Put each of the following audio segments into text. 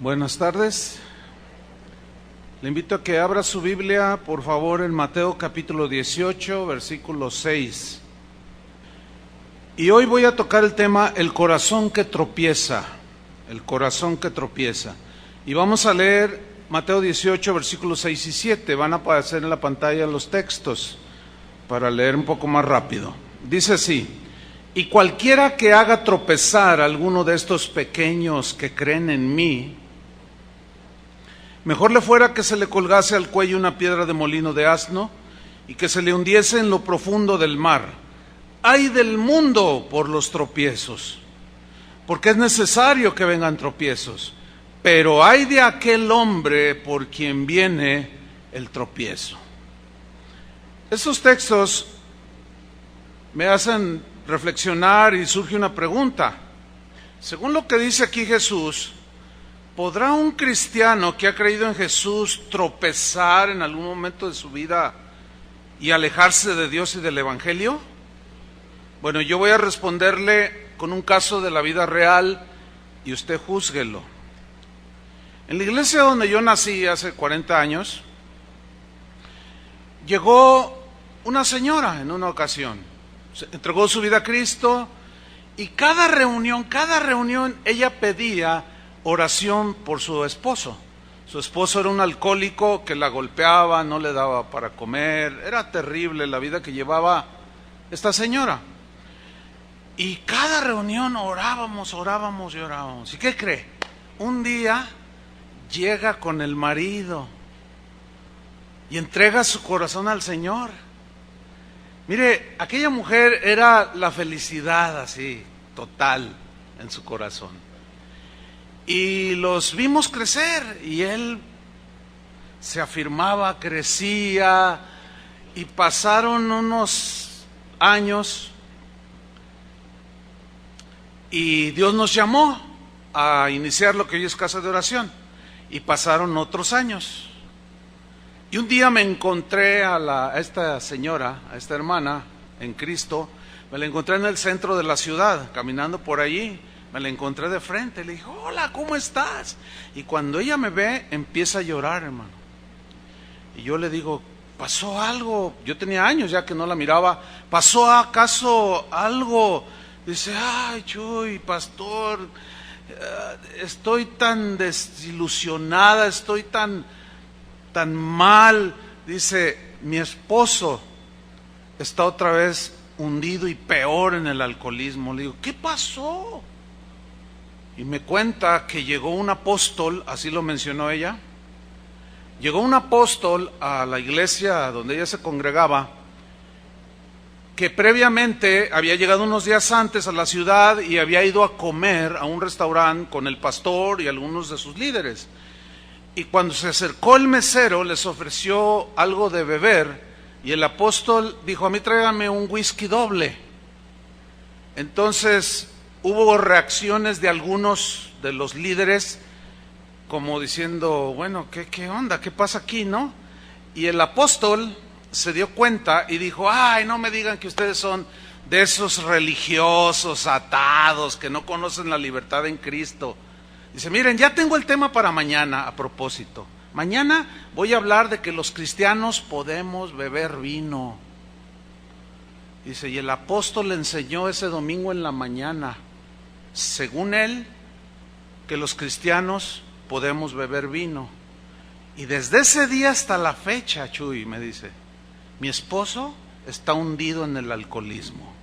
Buenas tardes. Le invito a que abra su Biblia, por favor, en Mateo capítulo 18, versículo 6. Y hoy voy a tocar el tema, el corazón que tropieza. El corazón que tropieza. Y vamos a leer Mateo 18, versículos 6 y 7. Van a aparecer en la pantalla los textos para leer un poco más rápido. Dice así: y cualquiera que haga tropezar a alguno de estos pequeños que creen en mí, mejor le fuera que se le colgase al cuello una piedra de molino de asno y que se le hundiese en lo profundo del mar. ¡Ay del mundo por los tropiezos! Porque es necesario que vengan tropiezos, pero ay de aquel hombre por quien viene el tropiezo. Estos textos me hacen reflexionar y surge una pregunta. Según lo que dice aquí Jesús, ¿podrá un cristiano que ha creído en Jesús tropezar en algún momento de su vida y alejarse de Dios y del Evangelio? Bueno, yo voy a responderle con un caso de la vida real y usted júzguelo. En la iglesia donde yo nací hace 40 años, llegó una señora en una ocasión, se entregó su vida a Cristo y cada reunión, ella pedía oración por su esposo. Su esposo era un alcohólico que la golpeaba, no le daba para comer, era terrible la vida que llevaba esta señora. Y cada reunión orábamos. ¿Y qué cree? Un día llega con el marido y entrega su corazón al Señor. Mire, aquella mujer era la felicidad así, total, en su corazón. Y los vimos crecer y él se afirmaba, crecía, y pasaron unos años y Dios nos llamó a iniciar lo que hoy es Casa de Oración, y pasaron otros años. Y un día me encontré a esta señora, a esta hermana en Cristo, me la encontré en el centro de la ciudad, caminando por allí. Me la encontré de frente, le dije, hola, ¿cómo estás? Y cuando ella me ve, empieza a llorar, hermano. Y yo le digo, ¿pasó algo? Yo tenía años ya que no la miraba. ¿Pasó acaso algo? Dice, ay, Chuy, pastor, estoy tan desilusionada, estoy tan mal. Dice, mi esposo está otra vez hundido y peor en el alcoholismo. Le digo, ¿qué pasó? Y me cuenta que llegó un apóstol, así lo mencionó ella, llegó un apóstol a la iglesia donde ella se congregaba, que previamente había llegado unos días antes a la ciudad y había ido a comer a un restaurante con el pastor y algunos de sus líderes. Y cuando se acercó el mesero, les ofreció algo de beber, y el apóstol dijo, a mí tráigame un whisky doble. Entonces hubo reacciones de algunos de los líderes como diciendo, bueno, ¿qué onda? ¿Qué pasa aquí, no? Y el apóstol se dio cuenta y dijo, ay, no me digan que ustedes son de esos religiosos atados que no conocen la libertad en Cristo. Dice, miren, ya tengo el tema para mañana a propósito. Mañana voy a hablar de que los cristianos podemos beber vino. Dice, y el apóstol le enseñó ese domingo en la mañana, según él, que los cristianos podemos beber vino. Y desde ese día hasta la fecha, Chuy, me dice, mi esposo está hundido en el alcoholismo.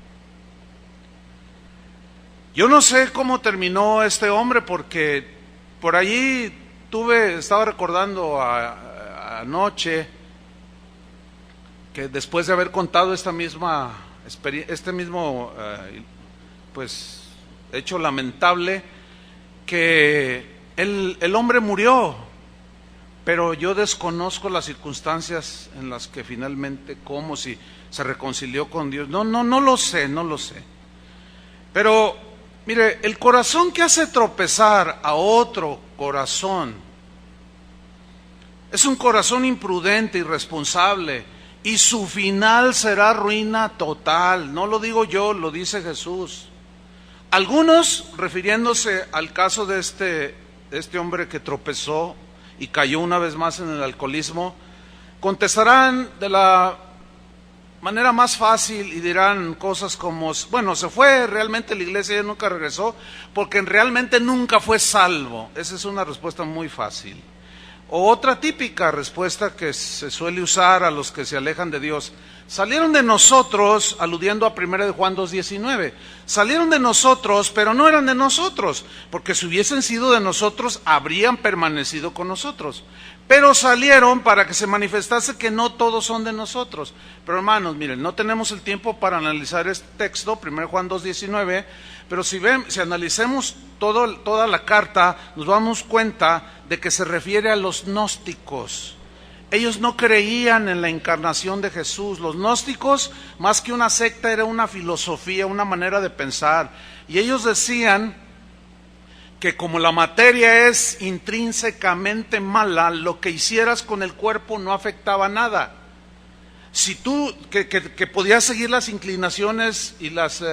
Yo no sé cómo terminó este hombre, porque por allí estaba recordando anoche, que después de haber contado esta misma pues hecho lamentable, que el hombre murió, pero yo desconozco las circunstancias en las que finalmente, cómo, si se reconcilió con Dios, no lo sé. Pero mire, el corazón que hace tropezar a otro corazón es un corazón imprudente, irresponsable, y su final será ruina total. No lo digo yo, lo dice Jesús. Algunos, refiriéndose al caso de este este hombre que tropezó y cayó una vez más en el alcoholismo, contestarán de la manera más fácil y dirán cosas como, bueno, se fue realmente a la iglesia y nunca regresó porque realmente nunca fue salvo. Esa es una respuesta muy fácil. O otra típica respuesta que se suele usar a los que se alejan de Dios: salieron de nosotros, aludiendo a 1 de Juan 2:19, salieron de nosotros, pero no eran de nosotros, porque si hubiesen sido de nosotros, habrían permanecido con nosotros. Pero salieron para que se manifestase que no todos son de nosotros. Pero hermanos, miren, no tenemos el tiempo para analizar este texto, 1 Juan 2:19, pero si analicemos toda la carta, nos damos cuenta de que se refiere a los gnósticos. Ellos no creían en la encarnación de Jesús. Los gnósticos, más que una secta, era una filosofía, una manera de pensar. Y ellos decían que como la materia es intrínsecamente mala, lo que hicieras con el cuerpo no afectaba nada. Si tú, que podías seguir las inclinaciones y las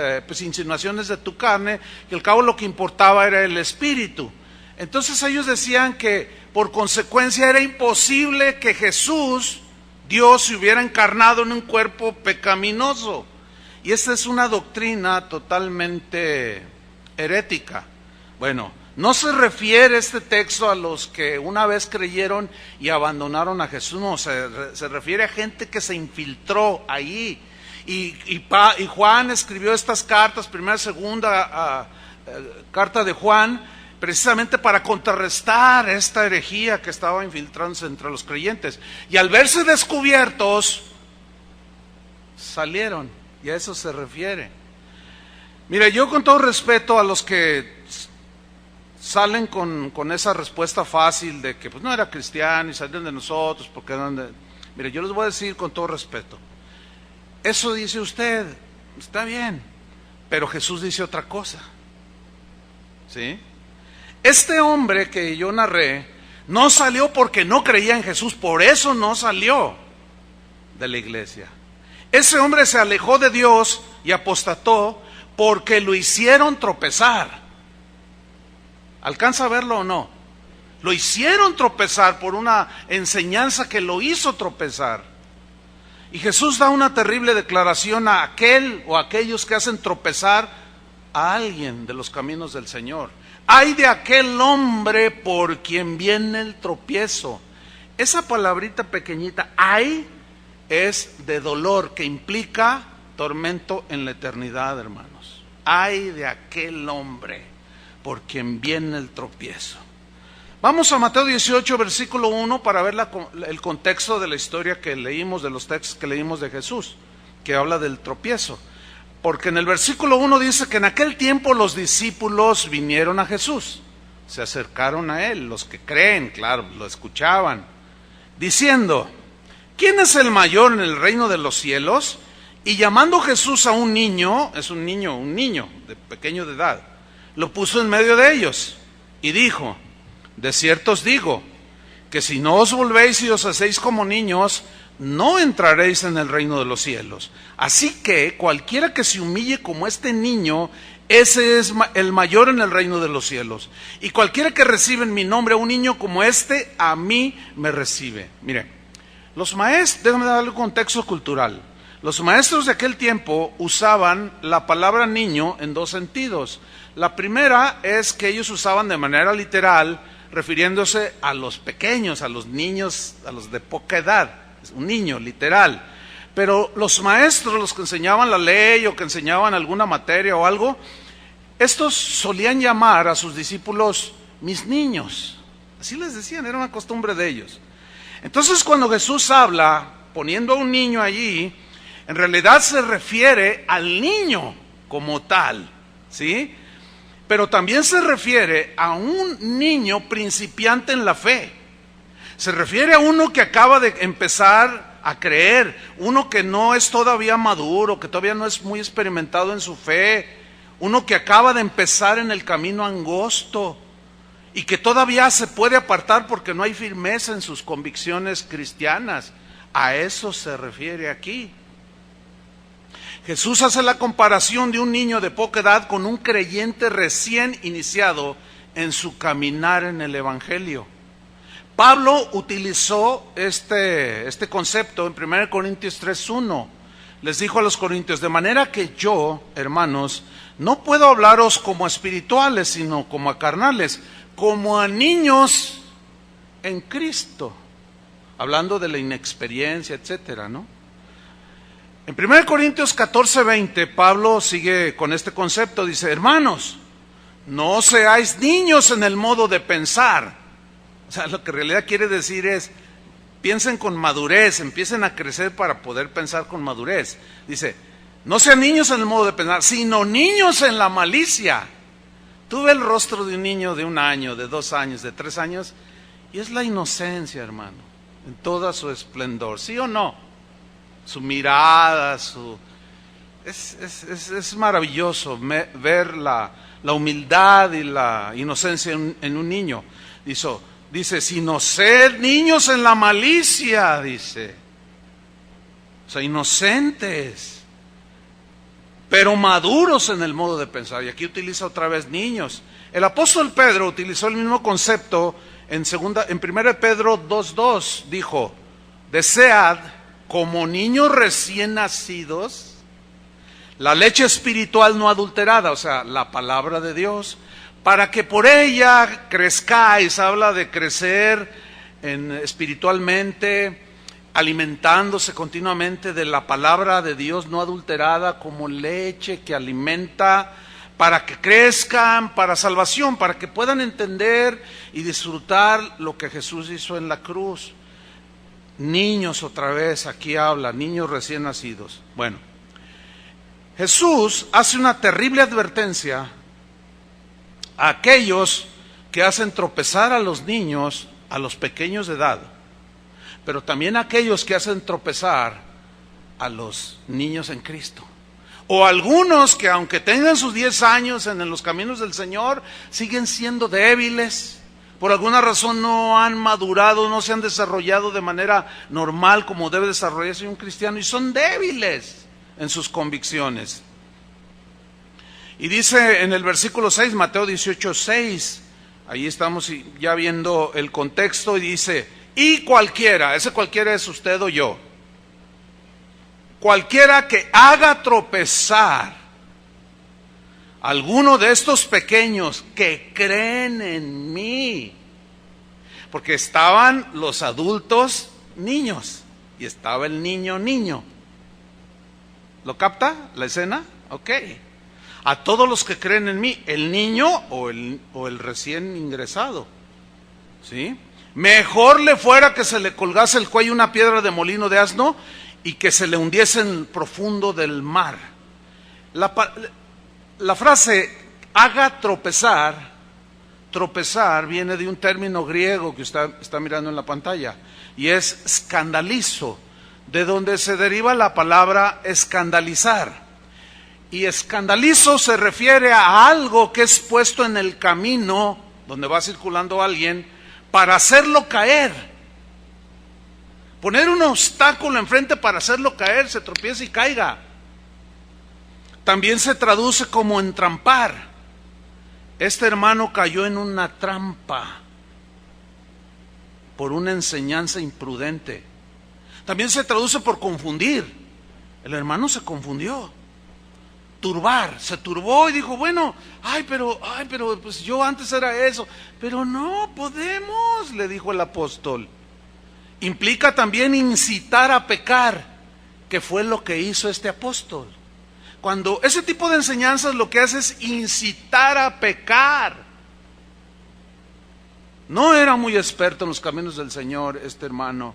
insinuaciones de tu carne, que al cabo lo que importaba era el espíritu. Entonces ellos decían que por consecuencia era imposible que Jesús, Dios, se hubiera encarnado en un cuerpo pecaminoso. Y esta es una doctrina totalmente herética. Bueno, no se refiere este texto a los que una vez creyeron y abandonaron a Jesús, no, se refiere a gente que se infiltró ahí. Y Juan escribió estas cartas, primera, segunda carta de Juan, precisamente para contrarrestar esta herejía que estaba infiltrándose entre los creyentes. Y al verse descubiertos, salieron, y a eso se refiere. Mire, yo con todo respeto a los que salen con esa respuesta fácil de que pues no era cristiano y salieron de nosotros porque eran de... Mire, yo les voy a decir con todo respeto, eso dice usted, está bien, pero Jesús dice otra cosa, ¿sí? Este hombre que yo narré no salió porque no creía en Jesús, por eso no salió de la iglesia. Ese hombre se alejó de Dios y apostató porque lo hicieron tropezar. ¿Alcanza a verlo o no? Lo hicieron tropezar por una enseñanza que lo hizo tropezar. Y Jesús da una terrible declaración a aquel o a aquellos que hacen tropezar a alguien de los caminos del Señor. ¡Ay de aquel hombre por quien viene el tropiezo! Esa palabrita pequeñita, ay, es de dolor, que implica tormento en la eternidad, hermanos. ¡Ay de aquel hombre por quien viene el tropiezo! Vamos a Mateo 18, versículo 1, para ver el contexto de la historia que leímos, de los textos que leímos de Jesús, que habla del tropiezo. Porque en el versículo 1 dice que en aquel tiempo los discípulos vinieron a Jesús, se acercaron a él, los que creen, claro, lo escuchaban, diciendo: ¿quién es el mayor en el reino de los cielos? Y llamando Jesús a un niño, es un niño de pequeño de edad, lo puso en medio de ellos y dijo: de cierto os digo, que si no os volvéis y os hacéis como niños, no entraréis en el reino de los cielos. Así que cualquiera que se humille como este niño, ese es el mayor en el reino de los cielos. Y cualquiera que recibe en mi nombre a un niño como este, a mí me recibe. Mire, los maestros, déjame darle un contexto cultural. Los maestros de aquel tiempo usaban la palabra niño en dos sentidos. La primera es que ellos usaban de manera literal, refiriéndose a los pequeños, a los niños, a los de poca edad, un niño literal. Pero los maestros, los que enseñaban la ley o que enseñaban alguna materia o algo, estos solían llamar a sus discípulos mis niños. Así les decían, era una costumbre de ellos. Entonces cuando Jesús habla, poniendo a un niño allí, en realidad se refiere al niño como tal, ¿sí? Pero también se refiere a un niño principiante en la fe. Se refiere a uno que acaba de empezar a creer, uno que no es todavía maduro, que todavía no es muy experimentado en su fe, uno que acaba de empezar en el camino angosto y que todavía se puede apartar porque no hay firmeza en sus convicciones cristianas. A eso se refiere aquí. Jesús hace la comparación de un niño de poca edad con un creyente recién iniciado en su caminar en el Evangelio. Pablo utilizó este concepto en 1 Corintios 3:1. Les dijo a los corintios: de manera que yo, hermanos, no puedo hablaros como a espirituales, sino como a carnales, como a niños en Cristo. Hablando de la inexperiencia, etcétera, ¿no? En 1 Corintios 14:20, Pablo sigue con este concepto. Dice: hermanos, no seáis niños en el modo de pensar. O sea, lo que en realidad quiere decir es: piensen con madurez, empiecen a crecer para poder pensar con madurez. Dice: no sean niños en el modo de pensar, sino niños en la malicia. Tú ves el rostro de un niño de 1 año, de 2 años, de 3 años, y es la inocencia, hermano, en toda su esplendor, ¿sí o no? Su mirada, es maravilloso ver la humildad y la inocencia en un niño. Dice, sino ser niños en la malicia, dice. O sea, inocentes, pero maduros en el modo de pensar. Y aquí utiliza otra vez niños. El apóstol Pedro utilizó el mismo concepto en 1 Pedro 2:2. Dijo: desead como niños recién nacidos la leche espiritual no adulterada, o sea, la palabra de Dios, para que por ella crezcáis. Habla de crecer espiritualmente, alimentándose continuamente de la palabra de Dios no adulterada, como leche que alimenta, para que crezcan para salvación, para que puedan entender y disfrutar lo que Jesús hizo en la cruz. Niños, otra vez, aquí habla, niños recién nacidos. Bueno, Jesús hace una terrible advertencia a aquellos que hacen tropezar a los niños, a los pequeños de edad, pero también a aquellos que hacen tropezar a los niños en Cristo. O algunos que, aunque tengan sus 10 años en los caminos del Señor, siguen siendo débiles. Por alguna razón no han madurado, no se han desarrollado de manera normal como debe desarrollarse un cristiano, y son débiles en sus convicciones. Y dice en el versículo 6, Mateo 18:6, ahí estamos ya viendo el contexto, y dice: y cualquiera, ese cualquiera es usted o yo, cualquiera que haga tropezar a alguno de estos pequeños que creen en mí. Porque estaban los adultos niños y estaba el niño. ¿Lo capta la escena? Ok. A todos los que creen en mí, el niño o el recién ingresado, ¿sí? Mejor le fuera que se le colgase el cuello una piedra de molino de asno y que se le hundiese en el profundo del mar. La frase haga tropezar viene de un término griego que usted está mirando en la pantalla, y es escandalizo, de donde se deriva la palabra escandalizar. Y escandalizo se refiere a algo que es puesto en el camino donde va circulando alguien para hacerlo caer. Poner un obstáculo enfrente para hacerlo caer, se tropiece y caiga. También se traduce como entrampar. Este hermano cayó en una trampa por una enseñanza imprudente. También se traduce por confundir. El hermano se confundió. Turbar, se turbó y dijo: bueno, pero pues yo antes era eso. Pero no podemos, le dijo el apóstol. Implica también incitar a pecar, que fue lo que hizo este apóstol. Cuando ese tipo de enseñanzas lo que hace es incitar a pecar. No era muy experto en los caminos del Señor este hermano.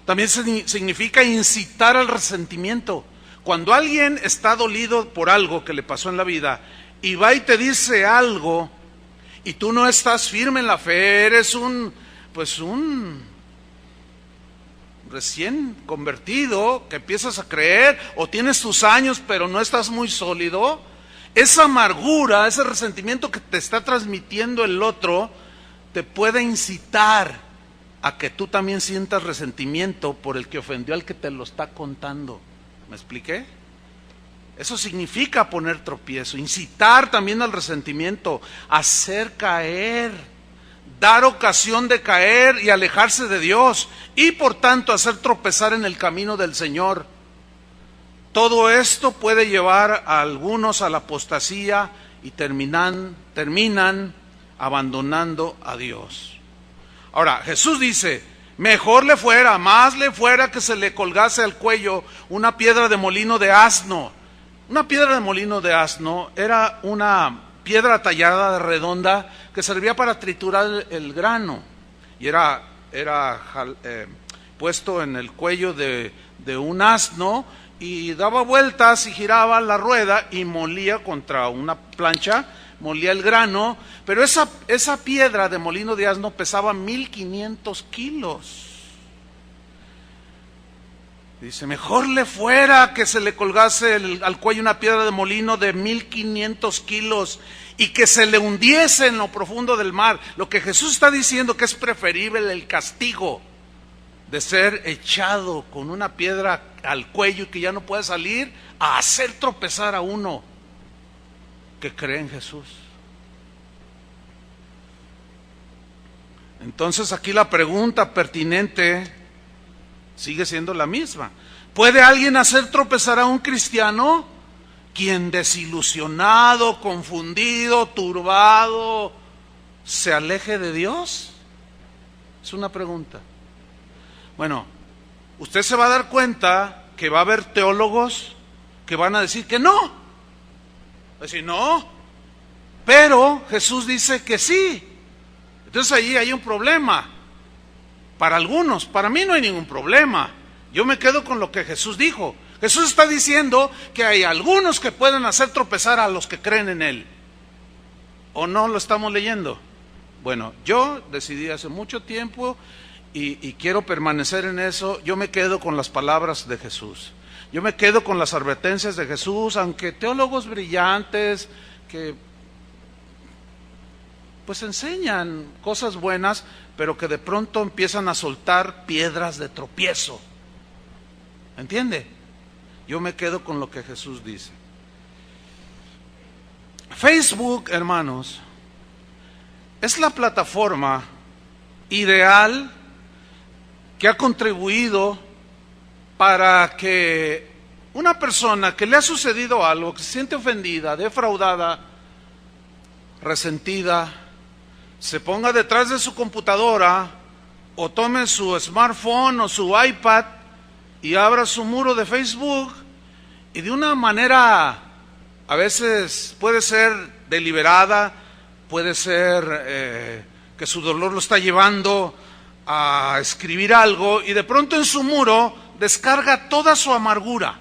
También significa incitar al resentimiento. Cuando alguien está dolido por algo que le pasó en la vida y va y te dice algo y tú no estás firme en la fe, eres un recién convertido que empiezas a creer, o tienes tus años pero no estás muy sólido, esa amargura, ese resentimiento que te está transmitiendo el otro te puede incitar a que tú también sientas resentimiento por el que ofendió al que te lo está contando. ¿Me expliqué? Eso significa poner tropiezo, incitar también al resentimiento, hacer caer, dar ocasión de caer y alejarse de Dios, y por tanto hacer tropezar en el camino del Señor. Todo esto puede llevar a algunos a la apostasía y terminan abandonando a Dios. Ahora, Jesús dice, mejor le fuera, más le fuera que se le colgase al cuello una piedra de molino de asno. Una piedra de molino de asno era una piedra tallada redonda que servía para triturar el grano, y era puesto en el cuello de un asno, y daba vueltas y giraba la rueda y molía contra una plancha, molía el grano, pero esa piedra de molino de asno pesaba 1500 kilos. Dice, mejor le fuera que se le colgase al cuello una piedra de molino de 1500 kilos y que se le hundiese en lo profundo del mar. Lo que Jesús está diciendo que es preferible el castigo de ser echado con una piedra al cuello y que ya no puede salir, a hacer tropezar a uno que cree en Jesús. Entonces aquí la pregunta pertinente sigue siendo la misma. ¿Puede alguien hacer tropezar a un cristiano? Quien desilusionado, confundido, turbado, se aleje de Dios. Es una pregunta. Bueno, usted se va a dar cuenta que va a haber teólogos que van a decir que no. Va a decir no, pero Jesús dice que sí. Entonces ahí hay un problema. Para algunos, para mí no hay ningún problema. Yo me quedo con lo que Jesús dijo. Jesús está diciendo que hay algunos que pueden hacer tropezar a los que creen en Él. ¿O no lo estamos leyendo? Bueno, yo decidí hace mucho tiempo y quiero permanecer en eso. Yo me quedo con las palabras de Jesús. Yo me quedo con las advertencias de Jesús, aunque teólogos brillantes que pues enseñan cosas buenas, pero que de pronto empiezan a soltar piedras de tropiezo. ¿Entiende? Yo me quedo con lo que Jesús dice. Facebook, hermanos, es la plataforma ideal que ha contribuido para que una persona que le ha sucedido algo, que se siente ofendida, defraudada, resentida, se ponga detrás de su computadora o tome su smartphone o su iPad y abra su muro de Facebook, y de una manera a veces puede ser deliberada, puede ser que su dolor lo está llevando a escribir algo, y de pronto en su muro descarga toda su amargura.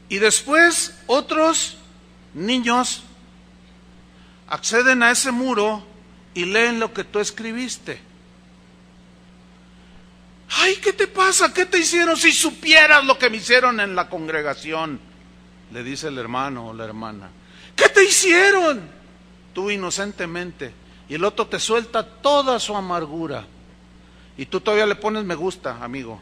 Y después otros niños acceden a ese muro y leen lo que tú escribiste. Ay, ¿qué te pasa? ¿Qué te hicieron? Si supieras lo que me hicieron en la congregación, le dice el hermano o la hermana. ¿Qué te hicieron? Tú inocentemente. Y el otro te suelta toda su amargura. Y tú todavía le pones me gusta, amigo.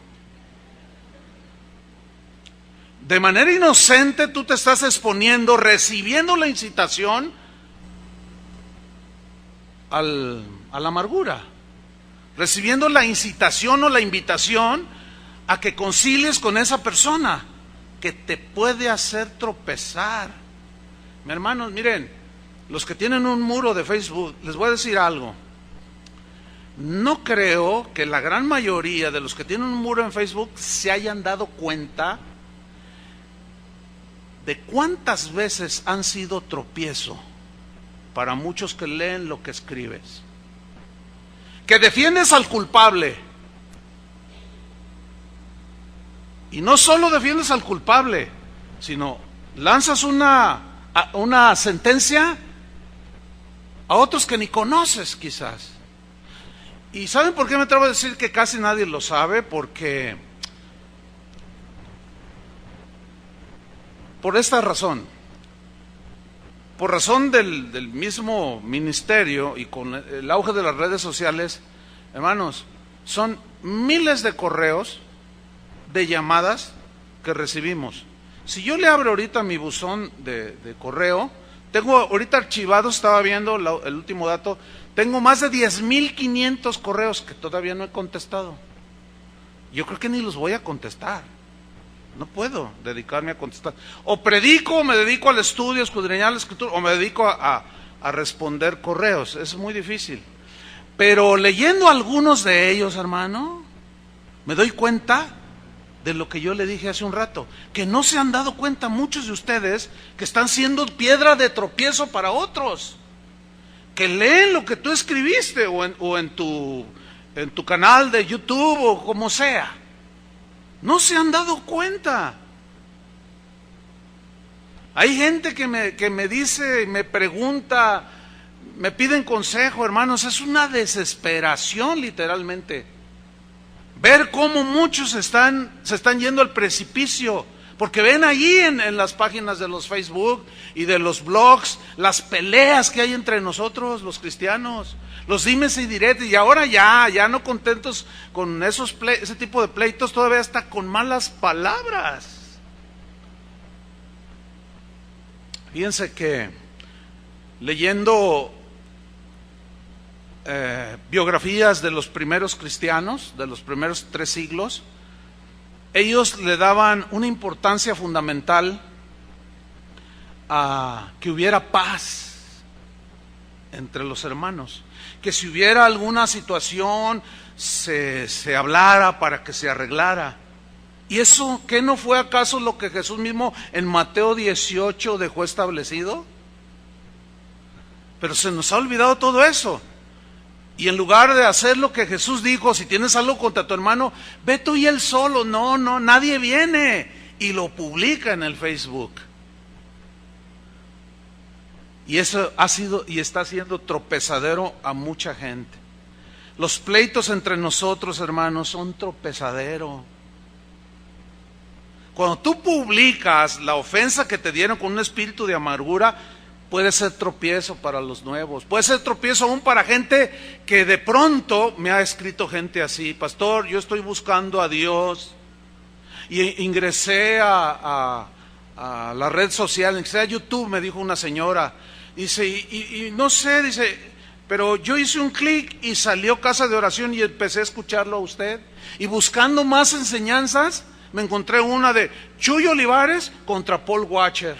De manera inocente tú te estás exponiendo, recibiendo la incitación a la amargura, recibiendo la incitación o la invitación a que concilies con esa persona que te puede hacer tropezar. Mi hermanos, miren, los que tienen un muro de Facebook, les voy a decir algo. No creo que la gran mayoría de los que tienen un muro en Facebook se hayan dado cuenta de cuántas veces han sido tropiezo para muchos que leen lo que escribes. Que defiendes al culpable. Y no solo defiendes al culpable, sino lanzas una sentencia a otros que ni conoces quizás. ¿Y saben por qué me atrevo a decir que casi nadie lo sabe? Porque por esta razón. Por razón del mismo ministerio y con el auge de las redes sociales, hermanos, son miles de correos, de llamadas que recibimos Si yo le abro ahorita mi buzón de correo, tengo ahorita archivados, estaba viendo el último dato, tengo más de 10,500 correos que todavía no he contestado. Yo creo que ni los voy a contestar. No puedo dedicarme a contestar. O predico, o me dedico al estudio, a escudriñar la escritura, o me dedico a responder correos. Es muy difícil. Pero leyendo algunos de ellos, hermano, me doy cuenta de lo que yo le dije hace un rato, que no se han dado cuenta muchos de ustedes que están siendo piedra de tropiezo para otros, que leen lo que tú escribiste o en tu canal de YouTube o como sea. No se han dado cuenta. Hay gente que me dice, me pregunta, me piden consejo, hermanos. Es una desesperación, literalmente, ver cómo muchos se están yendo al precipicio, porque ven allí en las páginas de los Facebook y de los blogs las peleas que hay entre nosotros, los cristianos, los dimes y diretes, y ahora ya no contentos con ese tipo de pleitos, todavía está con malas palabras. Fíjense que leyendo biografías de los primeros cristianos, de los primeros 3 siglos, ellos le daban una importancia fundamental a que hubiera paz entre los hermanos, que si hubiera alguna situación se hablara para que se arreglara. ¿Y eso qué no fue acaso lo que Jesús mismo en Mateo 18 dejó establecido? Pero se nos ha olvidado todo eso. Y en lugar de hacer lo que Jesús dijo, si tienes algo contra tu hermano, ve tú y él solo. No, nadie viene. Y lo publica en el Facebook. Y eso ha sido y está siendo tropezadero a mucha gente. Los pleitos entre nosotros, hermanos, son tropezadero. Cuando tú publicas la ofensa que te dieron con un espíritu de amargura, puede ser tropiezo para los nuevos, puede ser tropiezo aún para gente que de pronto me ha escrito gente así: pastor, yo estoy buscando a Dios y ingresé a la red social, ingresé a YouTube, me dijo una señora, dice, y no sé, dice, pero yo hice un clic y salió Casa de Oración y empecé a escucharlo a usted, y buscando más enseñanzas me encontré una de Chuy Olivares contra Paul Washer,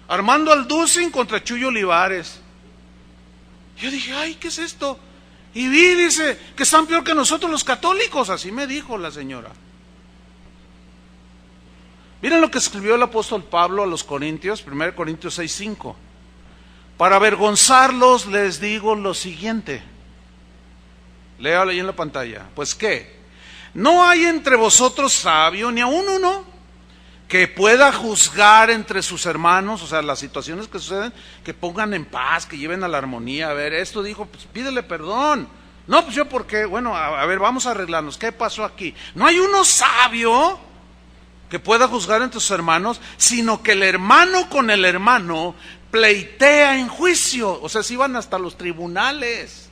Armando Alducin contra Chuy Olivares. Yo dije, ay, ¿qué es esto? Y vi, dice, que están peor que nosotros los católicos. Así me dijo la señora. Miren lo que escribió el apóstol Pablo a los Corintios, 1 Corintios 6:5. Para avergonzarlos les digo lo siguiente. Léalo ahí en la pantalla. Pues ¿qué? No hay entre vosotros sabio, ni aun uno, que pueda juzgar entre sus hermanos, o sea, las situaciones que suceden, que pongan en paz, que lleven a la armonía. A ver, esto dijo, pues pídele perdón. No, pues yo, ¿por qué? Bueno, a ver, vamos a arreglarnos. ¿Qué pasó aquí? No hay uno sabio que pueda juzgar entre sus hermanos, sino que el hermano con el hermano pleitea en juicio. O sea, se iban hasta los tribunales.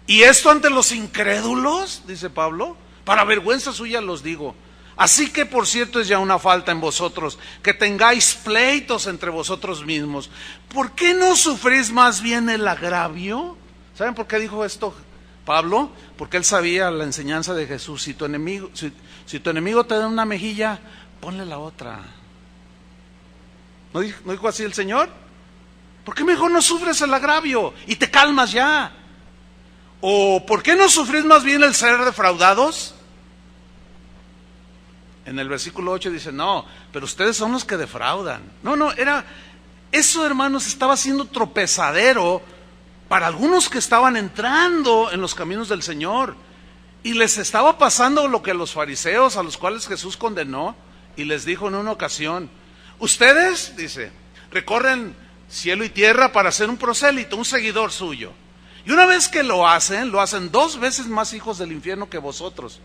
Y esto ante los incrédulos, dice Pablo, para vergüenza suya los digo. Así que, por cierto, es ya una falta en vosotros, que tengáis pleitos entre vosotros mismos. ¿Por qué no sufrís más bien el agravio? ¿Saben por qué dijo esto Pablo? Porque él sabía la enseñanza de Jesús. Si tu enemigo te da una mejilla, ponle la otra. ¿No dijo así el Señor? ¿Por qué mejor no sufres el agravio y te calmas ya? ¿O por qué no sufrís más bien el ser defraudados? En el versículo 8 dice, no, pero ustedes son los que defraudan. Eso, hermanos, estaba siendo tropezadero para algunos que estaban entrando en los caminos del Señor. Y les estaba pasando lo que a los fariseos, a los cuales Jesús condenó, y les dijo en una ocasión, ustedes, dice, recorren cielo y tierra para ser un prosélito, un seguidor suyo. Y una vez que lo hacen 2 veces más hijos del infierno que vosotros.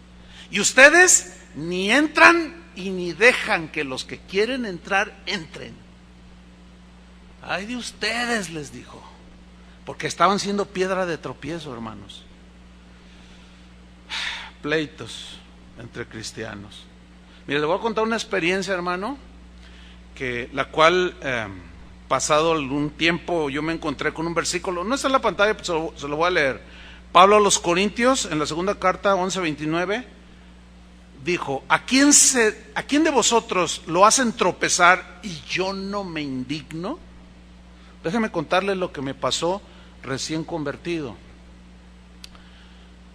Y ustedes ni entran y ni dejan que los que quieren entrar, entren. Ay de ustedes, les dijo, porque estaban siendo piedra de tropiezo, hermanos. Pleitos entre cristianos. Mire, le voy a contar una experiencia, hermano, la cual, pasado algún tiempo, yo me encontré con un versículo, no está en la pantalla, pero se lo voy a leer. Pablo a los Corintios, en la segunda carta, 11:29, dijo: ¿a quién de vosotros lo hacen tropezar y yo no me indigno? Déjeme contarle lo que me pasó recién convertido.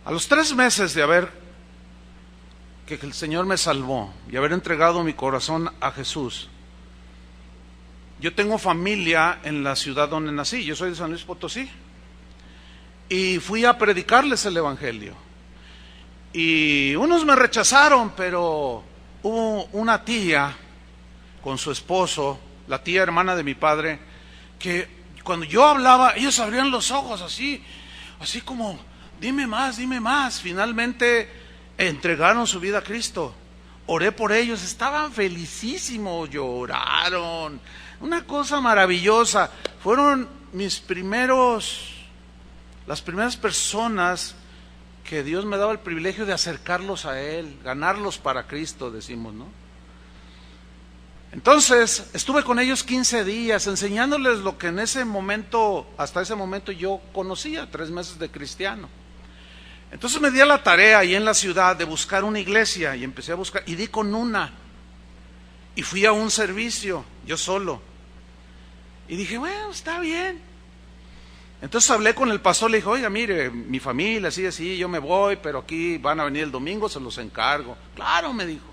A los 3 meses de que el Señor me salvó y haber entregado mi corazón a Jesús, yo tengo familia en la ciudad donde nací, yo soy de San Luis Potosí, y fui a predicarles el evangelio. Y unos me rechazaron, pero hubo una tía con su esposo, la tía hermana de mi padre, que cuando yo hablaba, ellos abrían los ojos así como, dime más, dime más. Finalmente entregaron su vida a Cristo. Oré por ellos, estaban felicísimos, lloraron, una cosa maravillosa. Fueron las primeras personas que Dios me daba el privilegio de acercarlos a Él, ganarlos para Cristo, decimos, ¿no? Entonces, estuve con ellos 15 días, enseñándoles lo que hasta ese momento yo conocía, 3 meses de cristiano. Entonces me di a la tarea ahí en la ciudad de buscar una iglesia, y empecé a buscar, y di con una, y fui a un servicio, yo solo, y dije, bueno, está bien. Entonces hablé con el pastor, le dije, oiga, mire, mi familia, así, yo me voy, pero aquí van a venir el domingo, se los encargo. Claro, me dijo.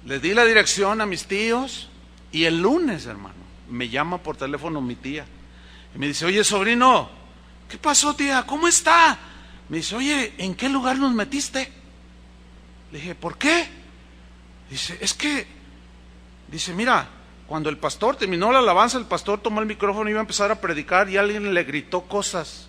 Les di la dirección a mis tíos, y el lunes, hermano, me llama por teléfono mi tía, y me dice, oye, sobrino, ¿qué pasó, tía? ¿Cómo está? Me dice, oye, ¿en qué lugar nos metiste? Le dije, ¿por qué? Dice, mira, cuando el pastor terminó la alabanza, el pastor tomó el micrófono y iba a empezar a predicar, y alguien le gritó cosas.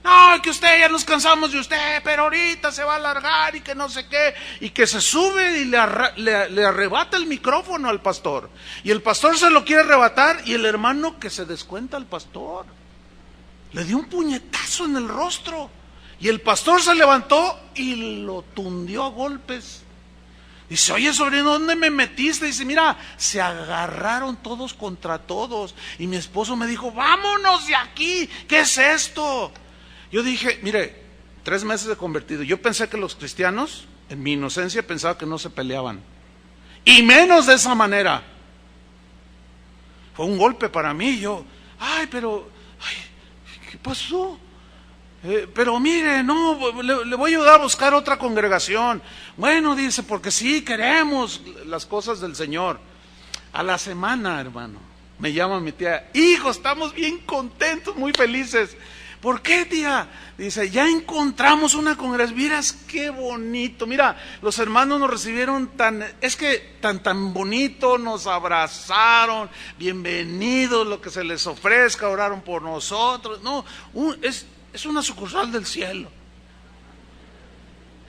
No, que usted, ya nos cansamos de usted, pero ahorita se va a alargar y que no sé qué, y que se sube y le arrebata el micrófono al pastor, y el pastor se lo quiere arrebatar, y el hermano que se descuenta al pastor le dio un puñetazo en el rostro, y el pastor se levantó y lo tundió a golpes. Dice, oye, sobrino, ¿dónde me metiste? Dice, mira, se agarraron todos contra todos, y mi esposo me dijo, vámonos de aquí, ¿qué es esto? Yo dije, mire, 3 meses de convertido, yo pensé que los cristianos, en mi inocencia, pensaba que no se peleaban, y menos de esa manera. Fue un golpe para mí. Yo, ¿qué pasó? Pero mire, no, le voy a ayudar a buscar otra congregación. Bueno, dice, porque sí queremos las cosas del Señor. A la semana, hermano, me llama mi tía, hijo, estamos bien contentos, muy felices. ¿Por qué, tía? Dice, ya encontramos una congregación. Miras qué bonito. Mira, los hermanos nos recibieron tan bonito, nos abrazaron, bienvenidos, lo que se les ofrezca, oraron por nosotros. No, es una sucursal del cielo.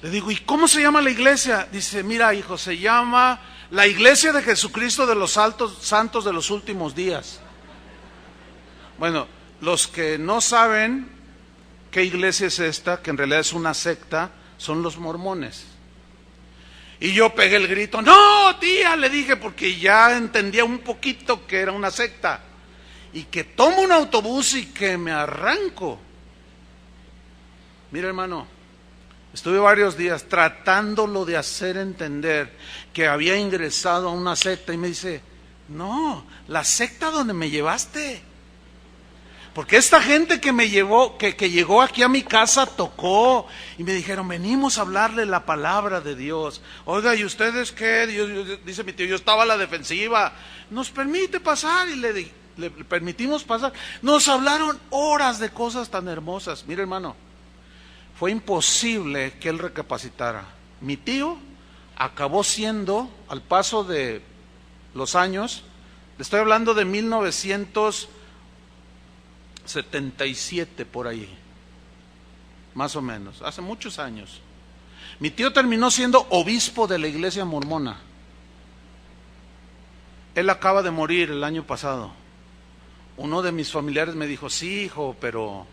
Le digo, ¿y cómo se llama la iglesia? Dice, mira, hijo, se llama la Iglesia de Jesucristo de los Santos de los Últimos Días. Bueno, los que no saben qué iglesia es esta, que en realidad es una secta, son los mormones. Y yo pegué el grito, no, tía, le dije, porque ya entendía un poquito que era una secta. Y que tomo un autobús y que me arranco. Mira, hermano, estuve varios días tratándolo de hacer entender que había ingresado a una secta, y me dice, no, la secta donde me llevaste. Porque esta gente que me llevó, que llegó aquí a mi casa, tocó y me dijeron, venimos a hablarle la palabra de Dios. Oiga, ¿y ustedes qué? Dice mi tío, yo estaba a la defensiva. ¿Nos permite pasar? Y le permitimos pasar. Nos hablaron horas de cosas tan hermosas. Mire, hermano, fue imposible que él recapacitara. Mi tío acabó siendo, al paso de los años, le estoy hablando de 1977 por ahí, más o menos, hace muchos años. Mi tío terminó siendo obispo de la iglesia mormona. Él acaba de morir el año pasado. Uno de mis familiares me dijo, sí, hijo, pero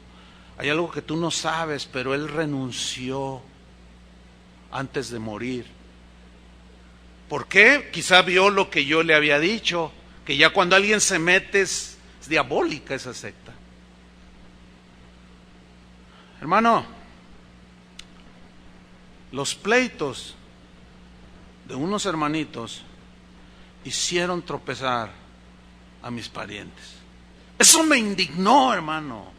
hay algo que tú no sabes, pero él renunció antes de morir ¿Por qué? Quizá vio lo que yo le había dicho, que ya cuando alguien se mete es diabólica esa secta. Hermano, los pleitos de unos hermanitos hicieron tropezar a mis parientes. Eso me indignó, hermano.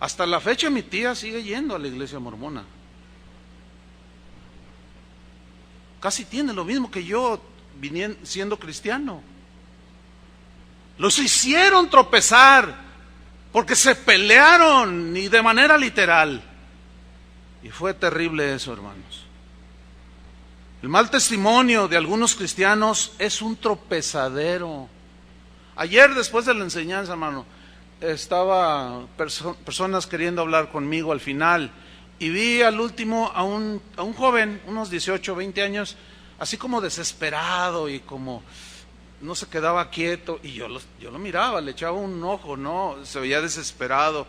Hasta la fecha mi tía sigue yendo a la iglesia mormona. Casi tiene lo mismo que yo siendo cristiano. Los hicieron tropezar porque se pelearon y de manera literal. Y fue terrible eso, hermanos. El mal testimonio de algunos cristianos es un tropezadero. Ayer, después de la enseñanza, hermano, estaba personas queriendo hablar conmigo al final, y vi al último a un joven, unos 18, 20 años, así como desesperado y como no se quedaba quieto, y yo lo miraba, le echaba un ojo, no, se veía desesperado.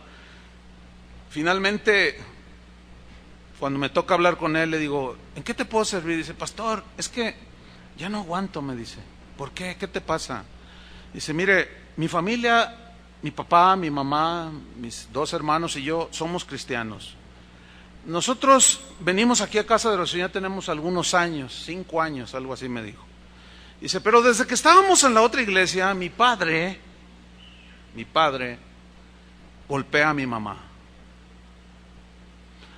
Finalmente, cuando me toca hablar con él, le digo, ¿en qué te puedo servir? Dice, pastor, es que ya no aguanto, me dice. ¿Por qué? ¿Qué te pasa? Dice, mire, mi familia, mi papá, mi mamá, mis 2 hermanos y yo somos cristianos. Nosotros venimos aquí a Casa de Oración, ya tenemos algunos años, 5 años, algo así me dijo. Dice, pero desde que estábamos en la otra iglesia, mi padre golpea a mi mamá,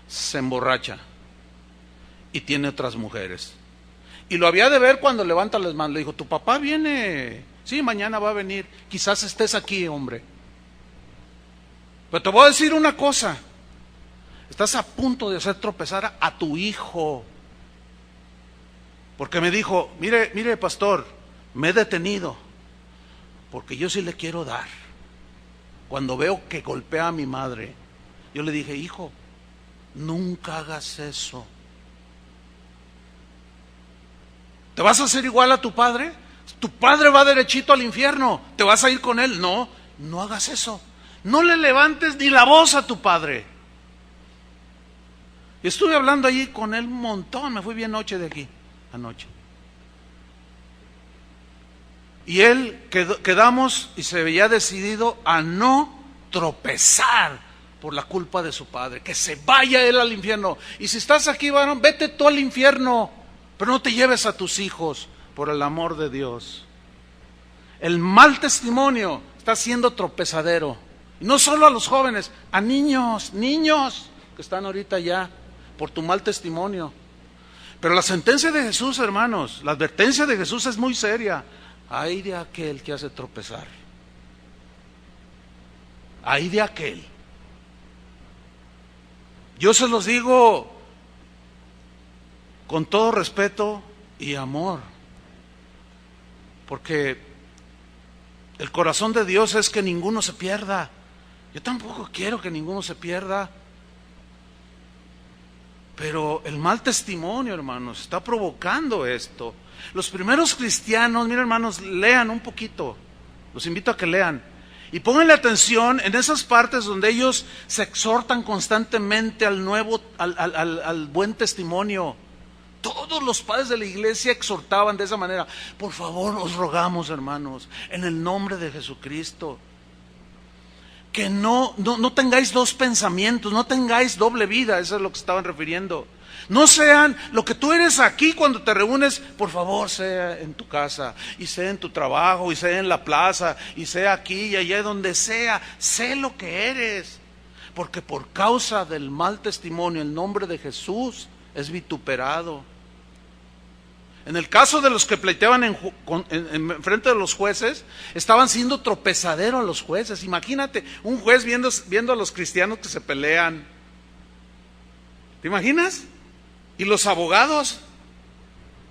se emborracha y tiene otras mujeres. Y lo había de ver cuando levanta las manos. Le dijo, tu papá viene, sí, mañana va a venir, quizás estés aquí, hombre. Pero te voy a decir una cosa, estás a punto de hacer tropezar a tu hijo. Porque me dijo, mire pastor, me he detenido, porque yo sí le quiero dar. Cuando veo que golpea a mi madre, yo le dije, hijo, nunca hagas eso. ¿Te vas a hacer igual a tu padre? Tu padre va derechito al infierno, ¿te vas a ir con él? No, no hagas eso. No le levantes ni la voz a tu padre. Y estuve hablando allí con él un montón, me fui bien noche de aquí, anoche. Y él quedamos y se veía decidido a no tropezar por la culpa de su padre, que se vaya él al infierno. Y si estás aquí, varón, vete tú al infierno, pero no te lleves a tus hijos, por el amor de Dios. El mal testimonio está siendo tropezadero, y no solo a los jóvenes, a niños que están ahorita ya por tu mal testimonio. Pero la sentencia de Jesús, hermanos, la advertencia de Jesús es muy seria. Ay de aquel que hace tropezar. Ay de aquel. Yo se los digo con todo respeto y amor, porque el corazón de Dios es que ninguno se pierda. Yo tampoco quiero que ninguno se pierda. Pero el mal testimonio, hermanos, está provocando esto. Los primeros cristianos, miren, hermanos, lean un poquito. Los invito a que lean. Y pónganle atención en esas partes donde ellos se exhortan constantemente al buen testimonio. Todos los padres de la iglesia exhortaban de esa manera. Por favor, os rogamos, hermanos, en el nombre de Jesucristo, que no tengáis 2 pensamientos, no tengáis doble vida. Eso es lo que estaban refiriendo. No sean lo que tú eres aquí cuando te reúnes, por favor, sea en tu casa, y sea en tu trabajo, y sea en la plaza, y sea aquí y allá, donde sea. Sé lo que eres, porque por causa del mal testimonio el nombre de Jesús es vituperado. En el caso de los que pleiteaban en frente de los jueces, estaban siendo tropezadero a los jueces. Imagínate, un juez viendo a los cristianos que se pelean. ¿Te imaginas? Y los abogados,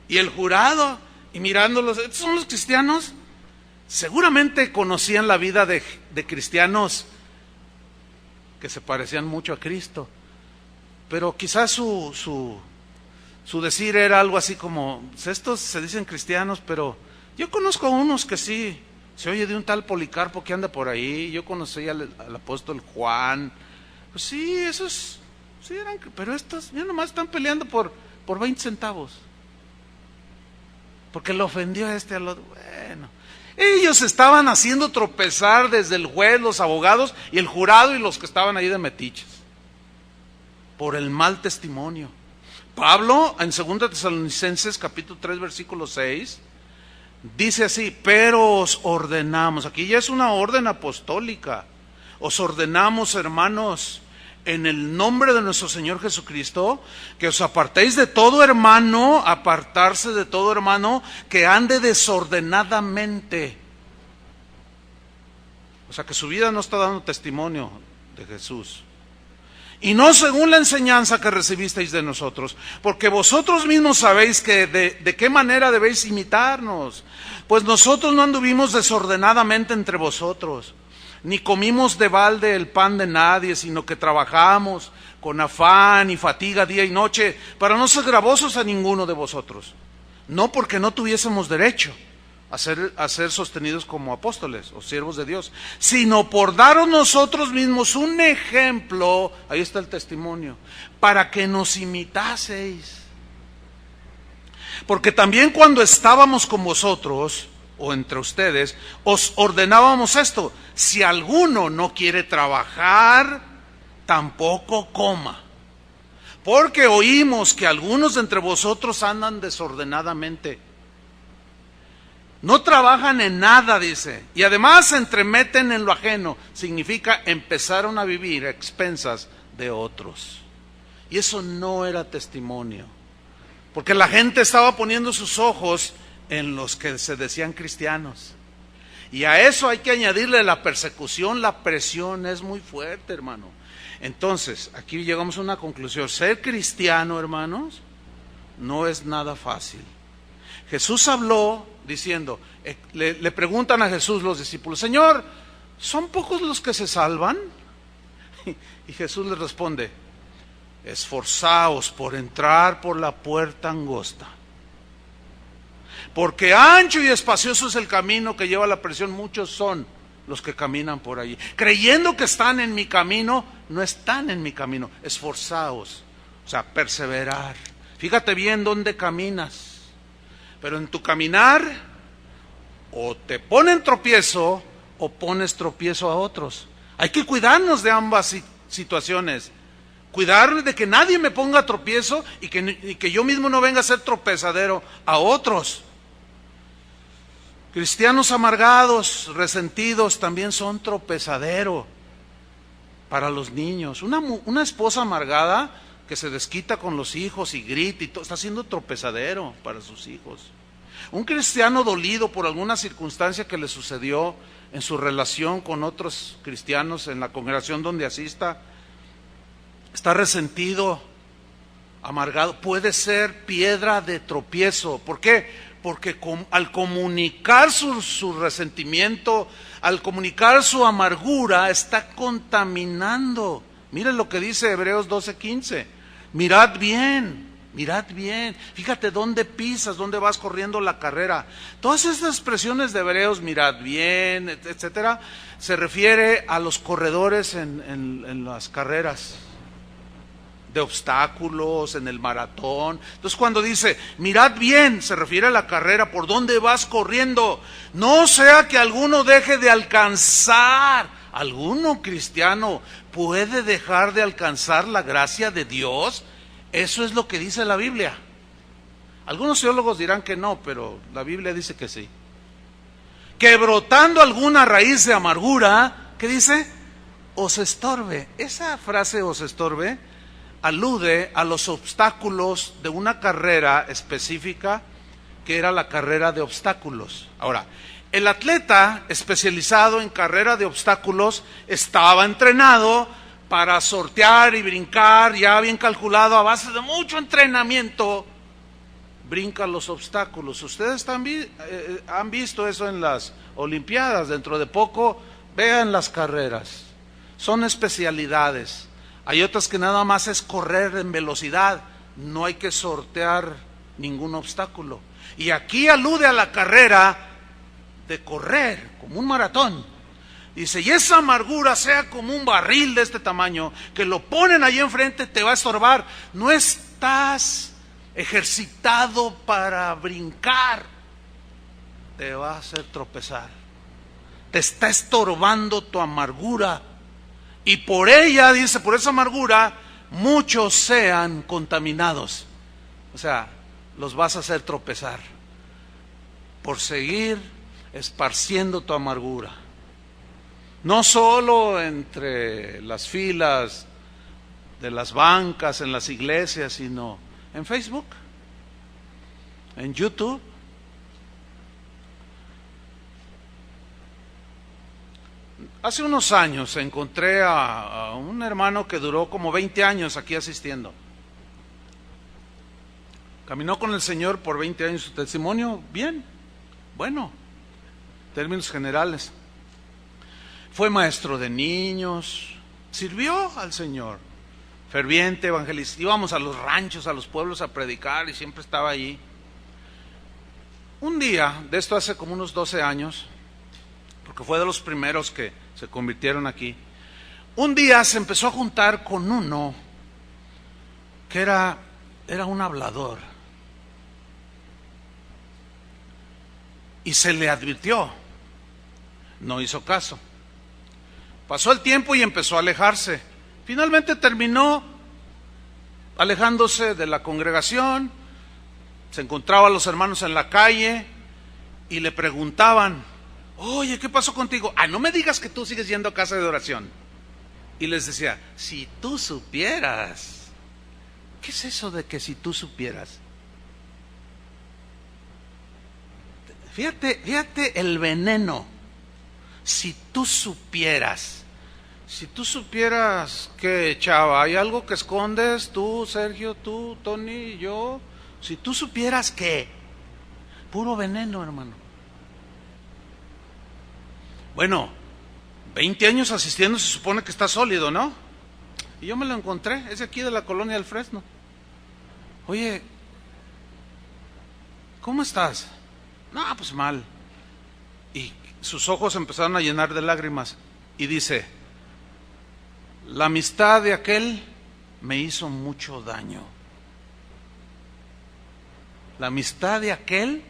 y el jurado, y mirándolos. ¿Estos son los cristianos? Seguramente conocían la vida de cristianos que se parecían mucho a Cristo, pero quizás su decir era algo así como, estos se dicen cristianos, pero yo conozco a unos que sí, se oye de un tal Policarpo que anda por ahí, yo conocí al apóstol Juan. Pues sí, esos sí eran, pero estos ya nomás están peleando por por 20 centavos. Porque le ofendió a este al otro. Bueno, ellos estaban haciendo tropezar desde el juez, los abogados y el jurado y los que estaban ahí de metiches. Por el mal testimonio. Pablo, en 2 Tesalonicenses, capítulo 3, versículo 6, dice así: pero os ordenamos, aquí ya es una orden apostólica, os ordenamos, hermanos, en el nombre de nuestro Señor Jesucristo, que os apartéis de todo hermano, apartarse de todo hermano que ande desordenadamente. O sea, que su vida no está dando testimonio de Jesús. Y no según la enseñanza que recibisteis de nosotros, porque vosotros mismos sabéis que de qué manera debéis imitarnos. Pues nosotros no anduvimos desordenadamente entre vosotros, ni comimos de balde el pan de nadie, sino que trabajamos con afán y fatiga día y noche, para no ser gravosos a ninguno de vosotros. No porque no tuviésemos derecho a ser sostenidos como apóstoles o siervos de Dios, sino por daros nosotros mismos un ejemplo, ahí está el testimonio, para que nos imitaseis. Porque también cuando estábamos con vosotros, o entre ustedes, os ordenábamos esto: si alguno no quiere trabajar, tampoco coma. Porque oímos que algunos de entre vosotros andan desordenadamente. No trabajan en nada, dice, y además se entremeten en lo ajeno. Significa empezaron a vivir a expensas de otros. Y eso no era testimonio, porque la gente estaba poniendo sus ojos en los que se decían cristianos. Y a eso hay que añadirle la persecución, la presión es muy fuerte, hermano. Entonces, aquí llegamos a una conclusión: ser cristiano, hermanos, no es nada fácil. Jesús habló diciendo, le preguntan a Jesús los discípulos: Señor, ¿son pocos los que se salvan? Y Jesús les responde: esforzaos por entrar por la puerta angosta, porque ancho y espacioso es el camino que lleva a la perdición, muchos son los que caminan por allí. Creyendo que están en mi camino, no están en mi camino. Esforzaos, o sea, perseverar. Fíjate bien dónde caminas. Pero en tu caminar, o te ponen tropiezo, o pones tropiezo a otros. Hay que cuidarnos de ambas situaciones. Cuidar de que nadie me ponga tropiezo y que yo mismo no venga a ser tropezadero a otros. Cristianos amargados, resentidos, también son tropezadero para los niños. Una esposa amargada que se desquita con los hijos y grita y todo, está siendo tropezadero para sus hijos. Un cristiano dolido por alguna circunstancia que le sucedió en su relación con otros cristianos en la congregación donde asista, está resentido, amargado, puede ser piedra de tropiezo. ¿Por qué? Porque al comunicar su resentimiento, al comunicar su amargura, está contaminando. Miren lo que dice Hebreos 12:15. Mirad bien, fíjate dónde pisas, dónde vas corriendo la carrera. Todas estas expresiones de Hebreos, mirad bien, etcétera, se refiere a los corredores en las carreras de obstáculos, en el maratón. Entonces cuando dice, mirad bien, se refiere a la carrera, por dónde vas corriendo. No sea que alguno deje de alcanzar. ¿Alguno cristiano puede dejar de alcanzar la gracia de Dios? Eso es lo que dice la Biblia. Algunos teólogos dirán que no, pero la Biblia dice que sí. Que brotando alguna raíz de amargura, ¿qué dice? Os estorbe. Esa frase os estorbe alude a los obstáculos de una carrera específica que era la carrera de obstáculos. Ahora, el atleta especializado en carrera de obstáculos estaba entrenado para sortear y brincar, ya bien calculado, a base de mucho entrenamiento, brinca los obstáculos. Ustedes han visto eso en las Olimpiadas, dentro de poco, vean las carreras, son especialidades. Hay otras que nada más es correr en velocidad, no hay que sortear ningún obstáculo. Y aquí alude a la carrera de correr, como un maratón. Dice, y esa amargura sea como un barril de este tamaño, que lo ponen ahí enfrente, te va a estorbar. No estás ejercitado para brincar, te va a hacer tropezar. Te está estorbando tu amargura. Y por ella, dice, por esa amargura, muchos sean contaminados. O sea, los vas a hacer tropezar por seguir esparciendo tu amargura. No solo entre las filas de las bancas, en las iglesias, sino en Facebook, en YouTube. Hace unos años encontré a un hermano que duró como 20 años aquí asistiendo. Caminó con el Señor por 20 años, su testimonio, bien, bueno, en términos generales. Fue maestro de niños, sirvió al Señor, ferviente evangelista. Íbamos a los ranchos, a los pueblos a predicar y siempre estaba allí. Un día, de esto hace como unos 12 años, porque fue de los primeros que se convirtieron aquí, un día se empezó a juntar con uno que era un hablador. Y se le advirtió, no hizo caso. Pasó el tiempo y empezó a alejarse. Finalmente terminó alejándose de la congregación. Se encontraba a los hermanos en la calle y le preguntaban: oye, ¿qué pasó contigo? No me digas que tú sigues yendo a casa de oración. Y les decía: si tú supieras. ¿Qué es eso de que si tú supieras? Fíjate el veneno. Si tú supieras. Si tú supieras que, chava, hay algo que escondes, tú, Sergio, tú, Tony, yo. Si tú supieras que. Puro veneno, hermano. Bueno, 20 años asistiendo, se supone que está sólido, ¿no? Y yo me lo encontré, es de aquí de la colonia del Fresno. Oye, ¿cómo estás? No, pues mal. Y sus ojos empezaron a llenar de lágrimas. Y dice: la amistad de aquel me hizo mucho daño. La amistad de aquel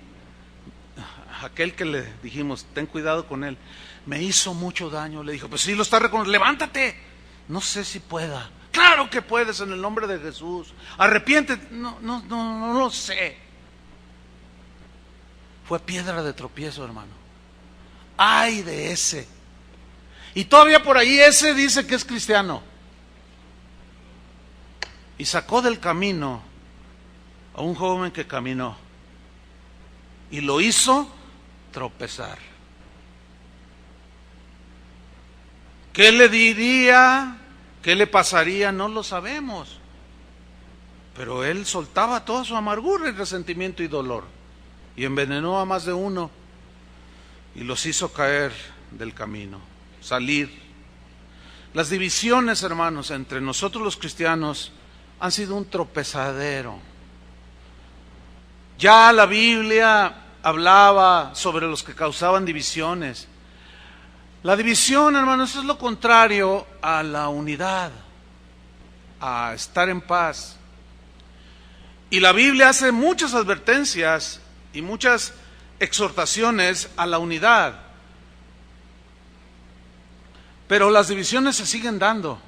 que le dijimos, ten cuidado con él, me hizo mucho daño. Le dijo: pues sí, lo está reconociendo, levántate. No sé si pueda. Claro que puedes, en el nombre de Jesús. Arrepiéntete. No lo sé. Fue piedra de tropiezo, hermano. Ay de ese. Y todavía por ahí ese dice que es cristiano. Y sacó del camino a un joven que caminó. Y lo hizo tropezar. ¿Qué le diría? ¿Qué le pasaría? No lo sabemos. Pero él soltaba toda su amargura y resentimiento y dolor. Y envenenó a más de uno. Y los hizo caer del camino, salir. Las divisiones, hermanos, entre nosotros los cristianos han sido un tropezadero. Ya la Biblia hablaba sobre los que causaban divisiones. La división, hermanos, es lo contrario a la unidad, a estar en paz. Y la Biblia hace muchas advertencias y muchas exhortaciones a la unidad. Pero las divisiones se siguen dando.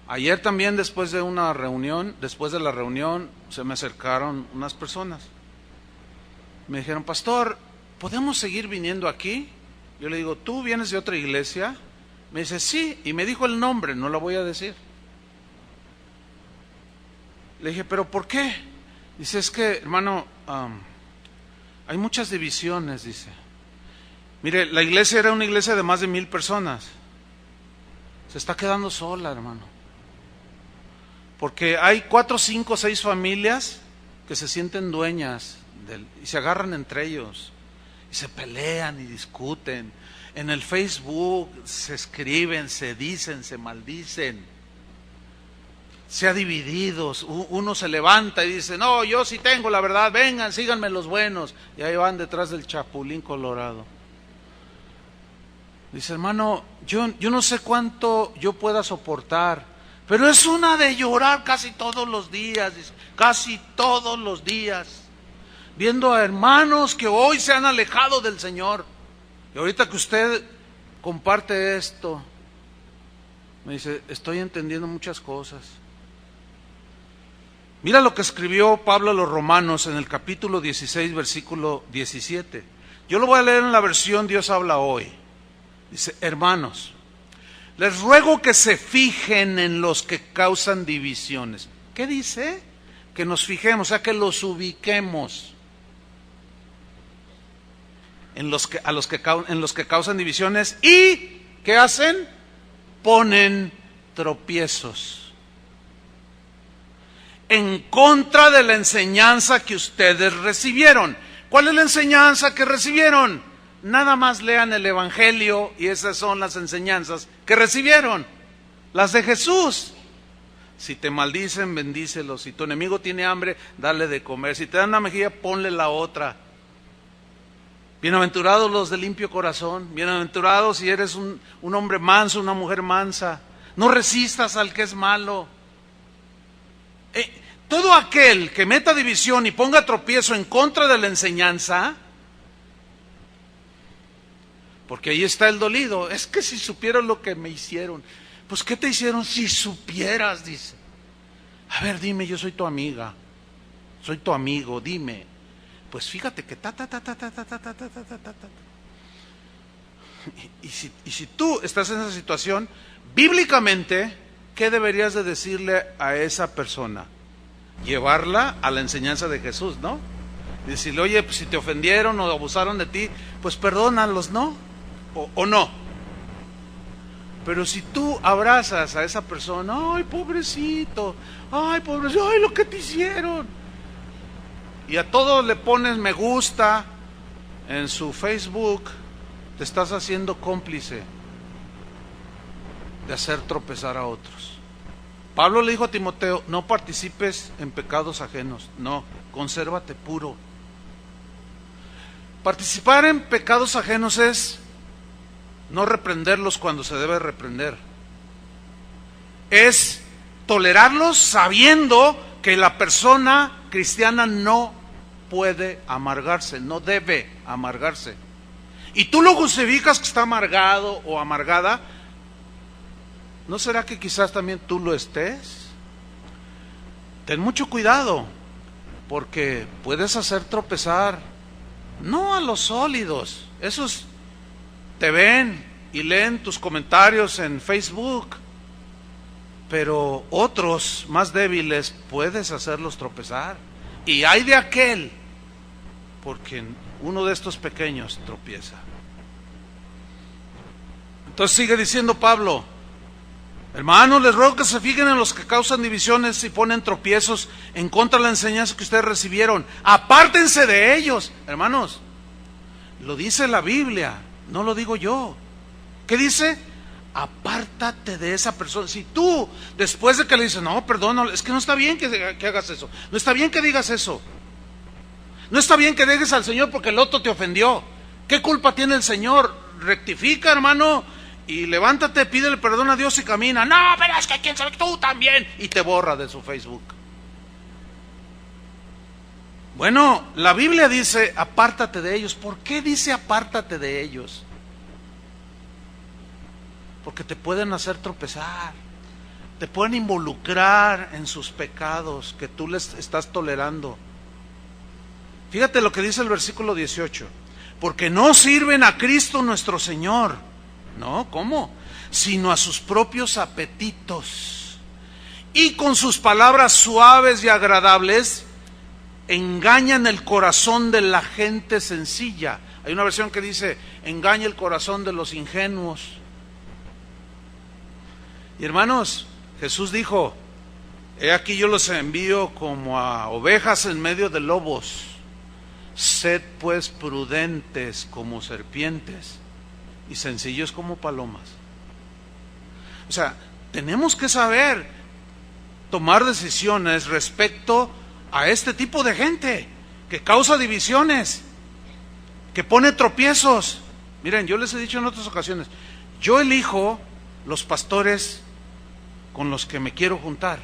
Ayer también, después de la reunión, se me acercaron unas personas. Me dijeron: pastor, ¿podemos seguir viniendo aquí? Yo le digo: ¿tú vienes de otra iglesia? Me dice: sí, y me dijo el nombre, no lo voy a decir. Le dije: ¿pero por qué? Dice: es que, hermano, hay muchas divisiones, dice. Mire, la iglesia era una iglesia de más de 1,000 personas. Se está quedando sola, hermano. Porque hay 4, 5, 6 familias que se sienten dueñas y se agarran entre ellos. Y se pelean y discuten. En el Facebook se escriben, se dicen, se maldicen. Se ha dividido. Uno se levanta y dice: no, yo sí tengo la verdad, vengan, síganme los buenos. Y ahí van detrás del chapulín colorado. Dice: hermano, yo no sé cuánto yo pueda soportar, Pero es una de llorar casi todos los días, dice, casi todos los días, viendo a hermanos que hoy se han alejado del Señor. Y ahorita que usted comparte esto, me dice, estoy entendiendo muchas cosas. Mira lo que escribió Pablo a los Romanos en el capítulo 16, versículo 17. Yo lo voy a leer en la versión Dios habla hoy. Dice, hermanos, les ruego que se fijen en los que causan divisiones. ¿Qué dice? Que nos fijemos, o sea, que los ubiquemos en los que causan divisiones. ¿Y qué hacen? Ponen tropiezos en contra de la enseñanza que ustedes recibieron. ¿Cuál es la enseñanza que recibieron? Nada más lean el Evangelio y esas son las enseñanzas que recibieron, las de Jesús. Si te maldicen, bendícelos. Si tu enemigo tiene hambre, dale de comer. Si te dan una mejilla, ponle la otra. Bienaventurados los de limpio corazón. Bienaventurados si eres un hombre manso, una mujer mansa. No resistas al que es malo. Todo aquel que meta división y ponga tropiezo en contra de la enseñanza, porque ahí está el dolido. Es que si supieras lo que me hicieron. Pues ¿qué te hicieron? Si supieras, dice. A ver, dime, yo soy tu amiga, soy tu amigo, dime. Pues fíjate que Y si tú estás en esa situación, bíblicamente, ¿qué deberías de decirle a esa persona? Llevarla a la enseñanza de Jesús, ¿no? Decirle, oye, pues si te ofendieron o abusaron de ti, pues perdónalos, ¿no? O no. Pero si tú abrazas a esa persona, ay, pobrecito, ay, lo que te hicieron. Y a todos le pones me gusta en su Facebook, te estás haciendo cómplice de hacer tropezar a otros. Pablo le dijo a Timoteo, no participes en pecados ajenos, no, consérvate puro. Participar en pecados ajenos es no reprenderlos cuando se debe reprender. Es tolerarlos sabiendo que la persona cristiana no puede amargarse, no debe amargarse. Y tú lo justificas que está amargado o amargada. ¿No será que quizás también tú lo estés? Ten mucho cuidado, porque puedes hacer tropezar, no a los sólidos, esos te ven y leen tus comentarios en Facebook, pero otros más débiles puedes hacerlos tropezar. Y hay de aquel, porque uno de estos pequeños tropieza. Entonces sigue diciendo Pablo, hermanos, les ruego que se fijen en los que causan divisiones y ponen tropiezos en contra de la enseñanza que ustedes recibieron. Apártense de ellos. Hermanos, lo dice la Biblia, no lo digo yo. ¿Qué dice? Apártate de esa persona. Si tú, después de que le dices, no, perdón, es que no está bien que hagas eso. No está bien que digas eso. No está bien que dejes al Señor porque el otro te ofendió. ¿Qué culpa tiene el Señor? Rectifica, hermano, y levántate, pídele perdón a Dios y camina. No, pero es que quién sabe, tú también. Y te borra de su Facebook. Bueno, la Biblia dice, apártate de ellos. ¿Por qué dice apártate de ellos? Porque te pueden hacer tropezar. Te pueden involucrar en sus pecados que tú les estás tolerando. Fíjate lo que dice el versículo 18. Porque no sirven a Cristo nuestro Señor. No, ¿cómo? Sino a sus propios apetitos. Y con sus palabras suaves y agradables engañan el corazón de la gente sencilla. Hay una versión que dice, engaña el corazón de los ingenuos. Y hermanos, Jesús dijo, he aquí yo los envío como a ovejas en medio de lobos. Sed pues prudentes como serpientes y sencillos como palomas. O sea, tenemos que saber tomar decisiones respecto a este tipo de gente que causa divisiones, que pone tropiezos. Miren, yo les he dicho en otras ocasiones, yo elijo los pastores con los que me quiero juntar.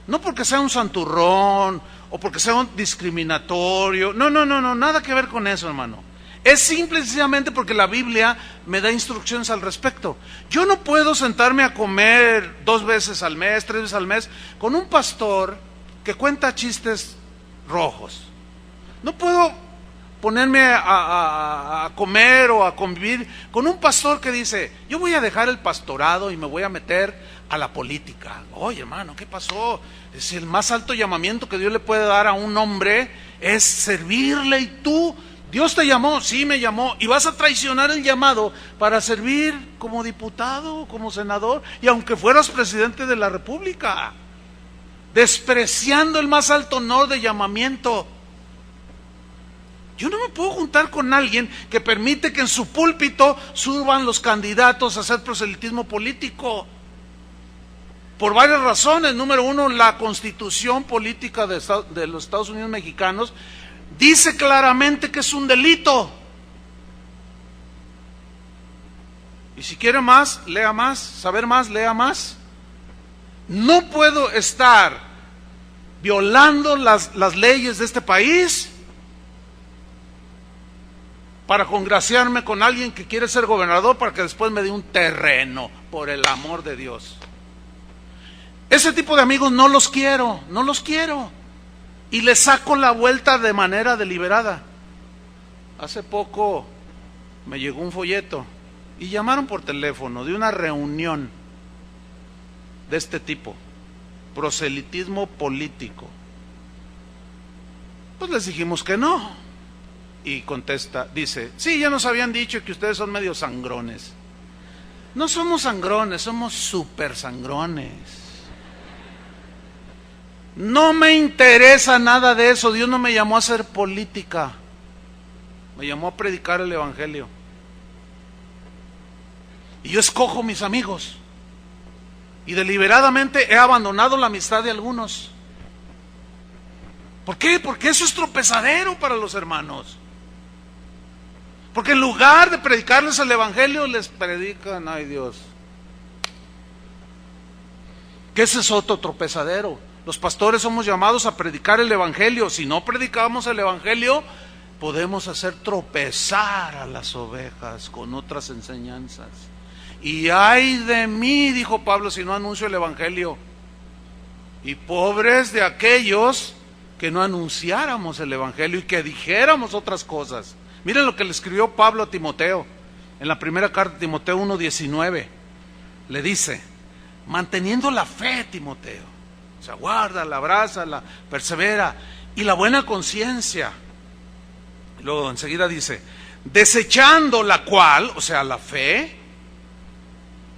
No porque sea un santurrón o porque sea un discriminatorio. No, nada que ver con eso, hermano. Es simple y sencillamente porque la Biblia me da instrucciones al respecto. Yo no puedo sentarme a comer 2 veces al mes, 3 veces al mes con un pastor que cuenta chistes rojos. No puedo ponerme a comer o a convivir con un pastor que dice: yo voy a dejar el pastorado y me voy a meter a la política. Oye, hermano, ¿qué pasó? Es el más alto llamamiento que Dios le puede dar a un hombre, es servirle. Y tú, Dios te llamó, sí me llamó, y vas a traicionar el llamado para servir como diputado, como senador, y aunque fueras presidente de la República, despreciando el más alto honor de llamamiento. Yo no me puedo juntar con alguien que permite que en su púlpito suban los candidatos a hacer proselitismo político. Por varias razones. Número uno, la Constitución política de los Estados Unidos mexicanos dice claramente que es un delito. Y si quiere más, lea más. Saber más, lea más. No puedo estar violando las leyes de este país para congraciarme con alguien que quiere ser gobernador para que después me dé un terreno, por el amor de Dios. Ese tipo de amigos no los quiero. Y les saco la vuelta de manera deliberada. Hace poco me llegó un folleto y llamaron por teléfono de una reunión de este tipo, proselitismo político. Pues les dijimos que no. Y dice: sí, ya nos habían dicho que ustedes son medio sangrones. No somos sangrones, somos súper sangrones. No me interesa nada de eso. Dios no me llamó a hacer política, me llamó a predicar el evangelio. Y yo escojo mis amigos. Y deliberadamente he abandonado la amistad de algunos. ¿Por qué? Porque eso es tropezadero para los hermanos. Porque en lugar de predicarles el evangelio, les predican, ay Dios, que ese es otro tropezadero. Los pastores somos llamados a predicar el evangelio. Si no predicamos el evangelio, podemos hacer tropezar a las ovejas con otras enseñanzas. Y ay de mí, dijo Pablo, si no anuncio el evangelio. Y pobres de aquellos que no anunciáramos el evangelio y que dijéramos otras cosas. Miren lo que le escribió Pablo a Timoteo en la primera carta de Timoteo 1:19. Le dice: manteniendo la fe, Timoteo, o sea, guárdala, abrázala, persevera, y la buena conciencia. Y luego enseguida dice: desechando la cual, o sea, la fe,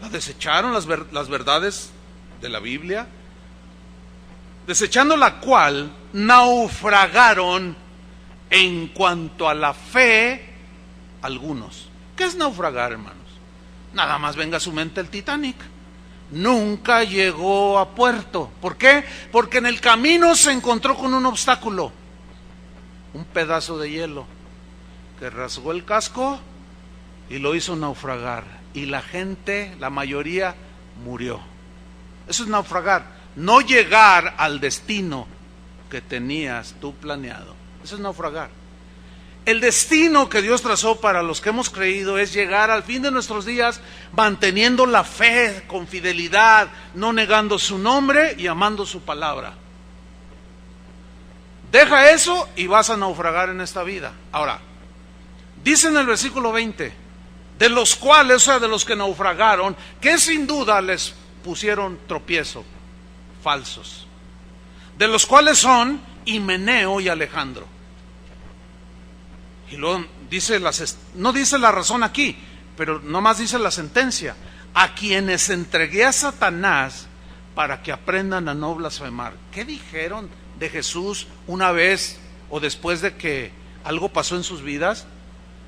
la desecharon las verdades de la Biblia, desechando la cual naufragaron en cuanto a la fe algunos. ¿Qué es naufragar, hermanos? Nada más venga a su mente el Titanic. Nunca llegó a puerto. ¿Por qué? Porque en el camino se encontró con un obstáculo, un pedazo de hielo que rasgó el casco y lo hizo naufragar. Y la gente, la mayoría, murió. Eso es naufragar. No llegar al destino que tenías tú planeado. Eso es naufragar. El destino que Dios trazó para los que hemos creído es llegar al fin de nuestros días manteniendo la fe con fidelidad, no negando su nombre y amando su palabra. Deja eso y vas a naufragar en esta vida. Ahora, dice en el versículo 20, de los cuales, o sea, de los que naufragaron, que sin duda les pusieron tropiezo, falsos, de los cuales son Himeneo y Alejandro. Y luego dice, no dice la razón aquí, pero nomás dice la sentencia: a quienes entregué a Satanás para que aprendan a no blasfemar. ¿Qué dijeron de Jesús una vez o después de que algo pasó en sus vidas?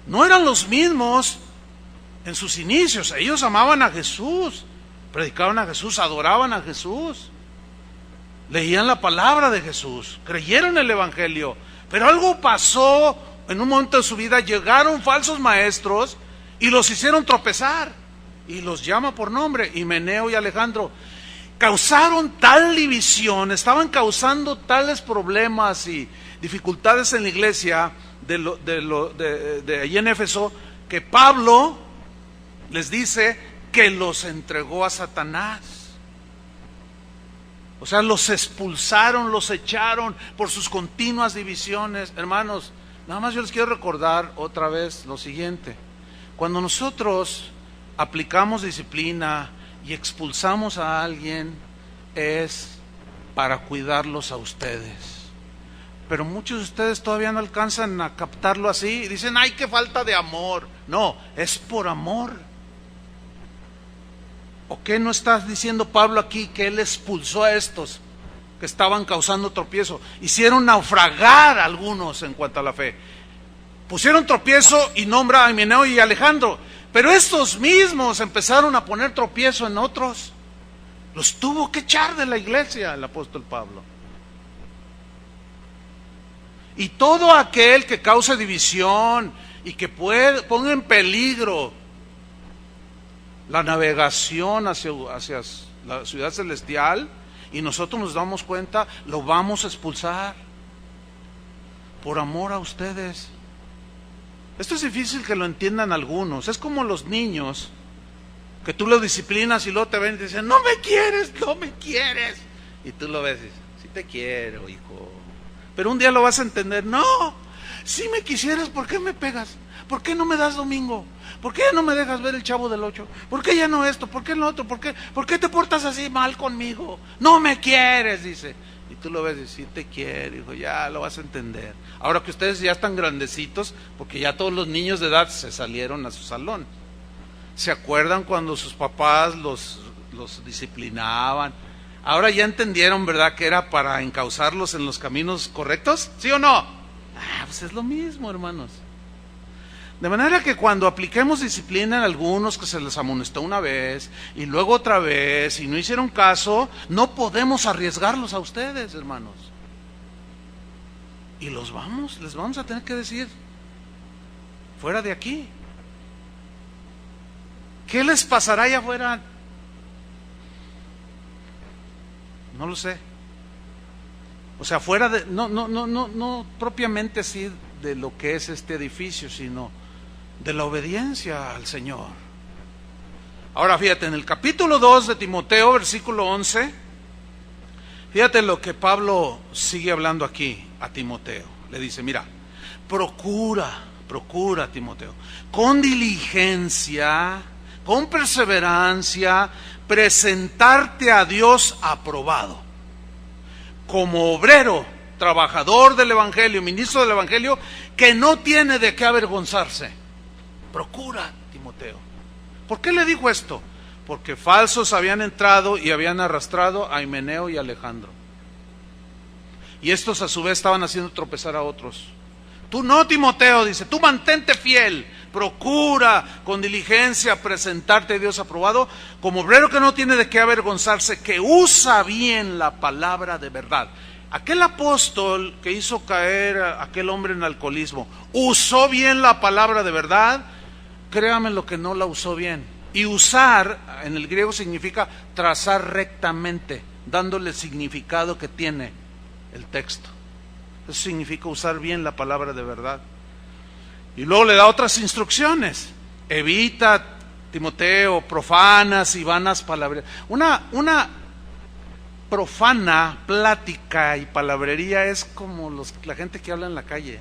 No eran los mismos en sus inicios. Ellos amaban a Jesús, predicaban a Jesús, adoraban a Jesús, leían la palabra de Jesús, creyeron el evangelio, pero algo pasó en un momento de su vida. Llegaron falsos maestros y los hicieron tropezar. y los llama por nombre, Himeneo y Alejandro. Causaron tal división, estaban causando tales problemas y dificultades en la iglesia de allí en Éfeso, que Pablo les dice que los entregó a Satanás. O sea, los expulsaron, los echaron por sus continuas divisiones. Hermanos, nada más yo les quiero recordar otra vez lo siguiente. Cuando nosotros aplicamos disciplina y expulsamos a alguien, es para cuidarlos a ustedes. Pero muchos de ustedes todavía no alcanzan a captarlo así y dicen, ¡ay, qué falta de amor! No, es por amor. ¿O qué no está diciendo Pablo aquí que él expulsó a estos que estaban causando tropiezo? Hicieron naufragar a algunos en cuanto a la fe. Pusieron tropiezo y nombra a Himeneo y Alejandro, pero estos mismos empezaron a poner tropiezo en otros. Los tuvo que echar de la iglesia el apóstol Pablo. Y todo aquel que cause división y que ponga en peligro la navegación hacia la ciudad celestial, y nosotros nos damos cuenta, lo vamos a expulsar por amor a ustedes. Esto es difícil que lo entiendan algunos. Es como los niños que tú los disciplinas y luego te ven y te dicen, no me quieres, no me quieres. Y tú lo ves y dices, sí te quiero, hijo. Pero un día lo vas a entender, no, si me quisieras, ¿por qué me pegas? ¿Por qué no me das domingo? ¿Por qué no me dejas ver el Chavo del Ocho? ¿Por qué ya no esto? ¿Por qué lo otro? ¿Por qué te portas así mal conmigo? No me quieres, dice. Y tú lo ves y dices, sí te quiero, hijo, ya lo vas a entender. Ahora que ustedes ya están grandecitos, porque ya todos los niños de edad se salieron a su salón. ¿Se acuerdan cuando sus papás los disciplinaban? Ahora ya entendieron, ¿verdad?, que era para encauzarlos en los caminos correctos, ¿sí o no? Pues es lo mismo, hermanos. De manera que cuando apliquemos disciplina en algunos que se les amonestó una vez y luego otra vez y no hicieron caso, no podemos arriesgarlos a ustedes, hermanos. Y les vamos a tener que decir, fuera de aquí. ¿Qué les pasará allá afuera? No lo sé. O sea, fuera de, no propiamente así de lo que es este edificio, sino de la obediencia al Señor. Ahora fíjate, en el capítulo 2 de Timoteo, versículo 11, fíjate lo que Pablo sigue hablando aquí a Timoteo. Le dice, mira, procura Timoteo, con diligencia, con perseverancia, presentarte a Dios aprobado, como obrero, trabajador del Evangelio, ministro del Evangelio, que no tiene de qué avergonzarse. Procura, Timoteo. ¿Por qué le dijo esto? Porque falsos habían entrado y habían arrastrado a Himeneo y Alejandro. Y estos a su vez estaban haciendo tropezar a otros. Tú no, Timoteo, dice, tú mantente fiel, procura con diligencia presentarte a Dios aprobado, como obrero que no tiene de qué avergonzarse, que usa bien la palabra de verdad. Aquel apóstol que hizo caer a aquel hombre en alcoholismo, ¿usó bien la palabra de verdad? Créame lo que no la usó bien. Y usar en el griego significa trazar rectamente, dándole el significado que tiene el texto. Eso significa usar bien la palabra de verdad. Y luego le da otras instrucciones. Evita, Timoteo, profanas y vanas palabrerías. Una profana plática y palabrería es como la gente que habla en la calle,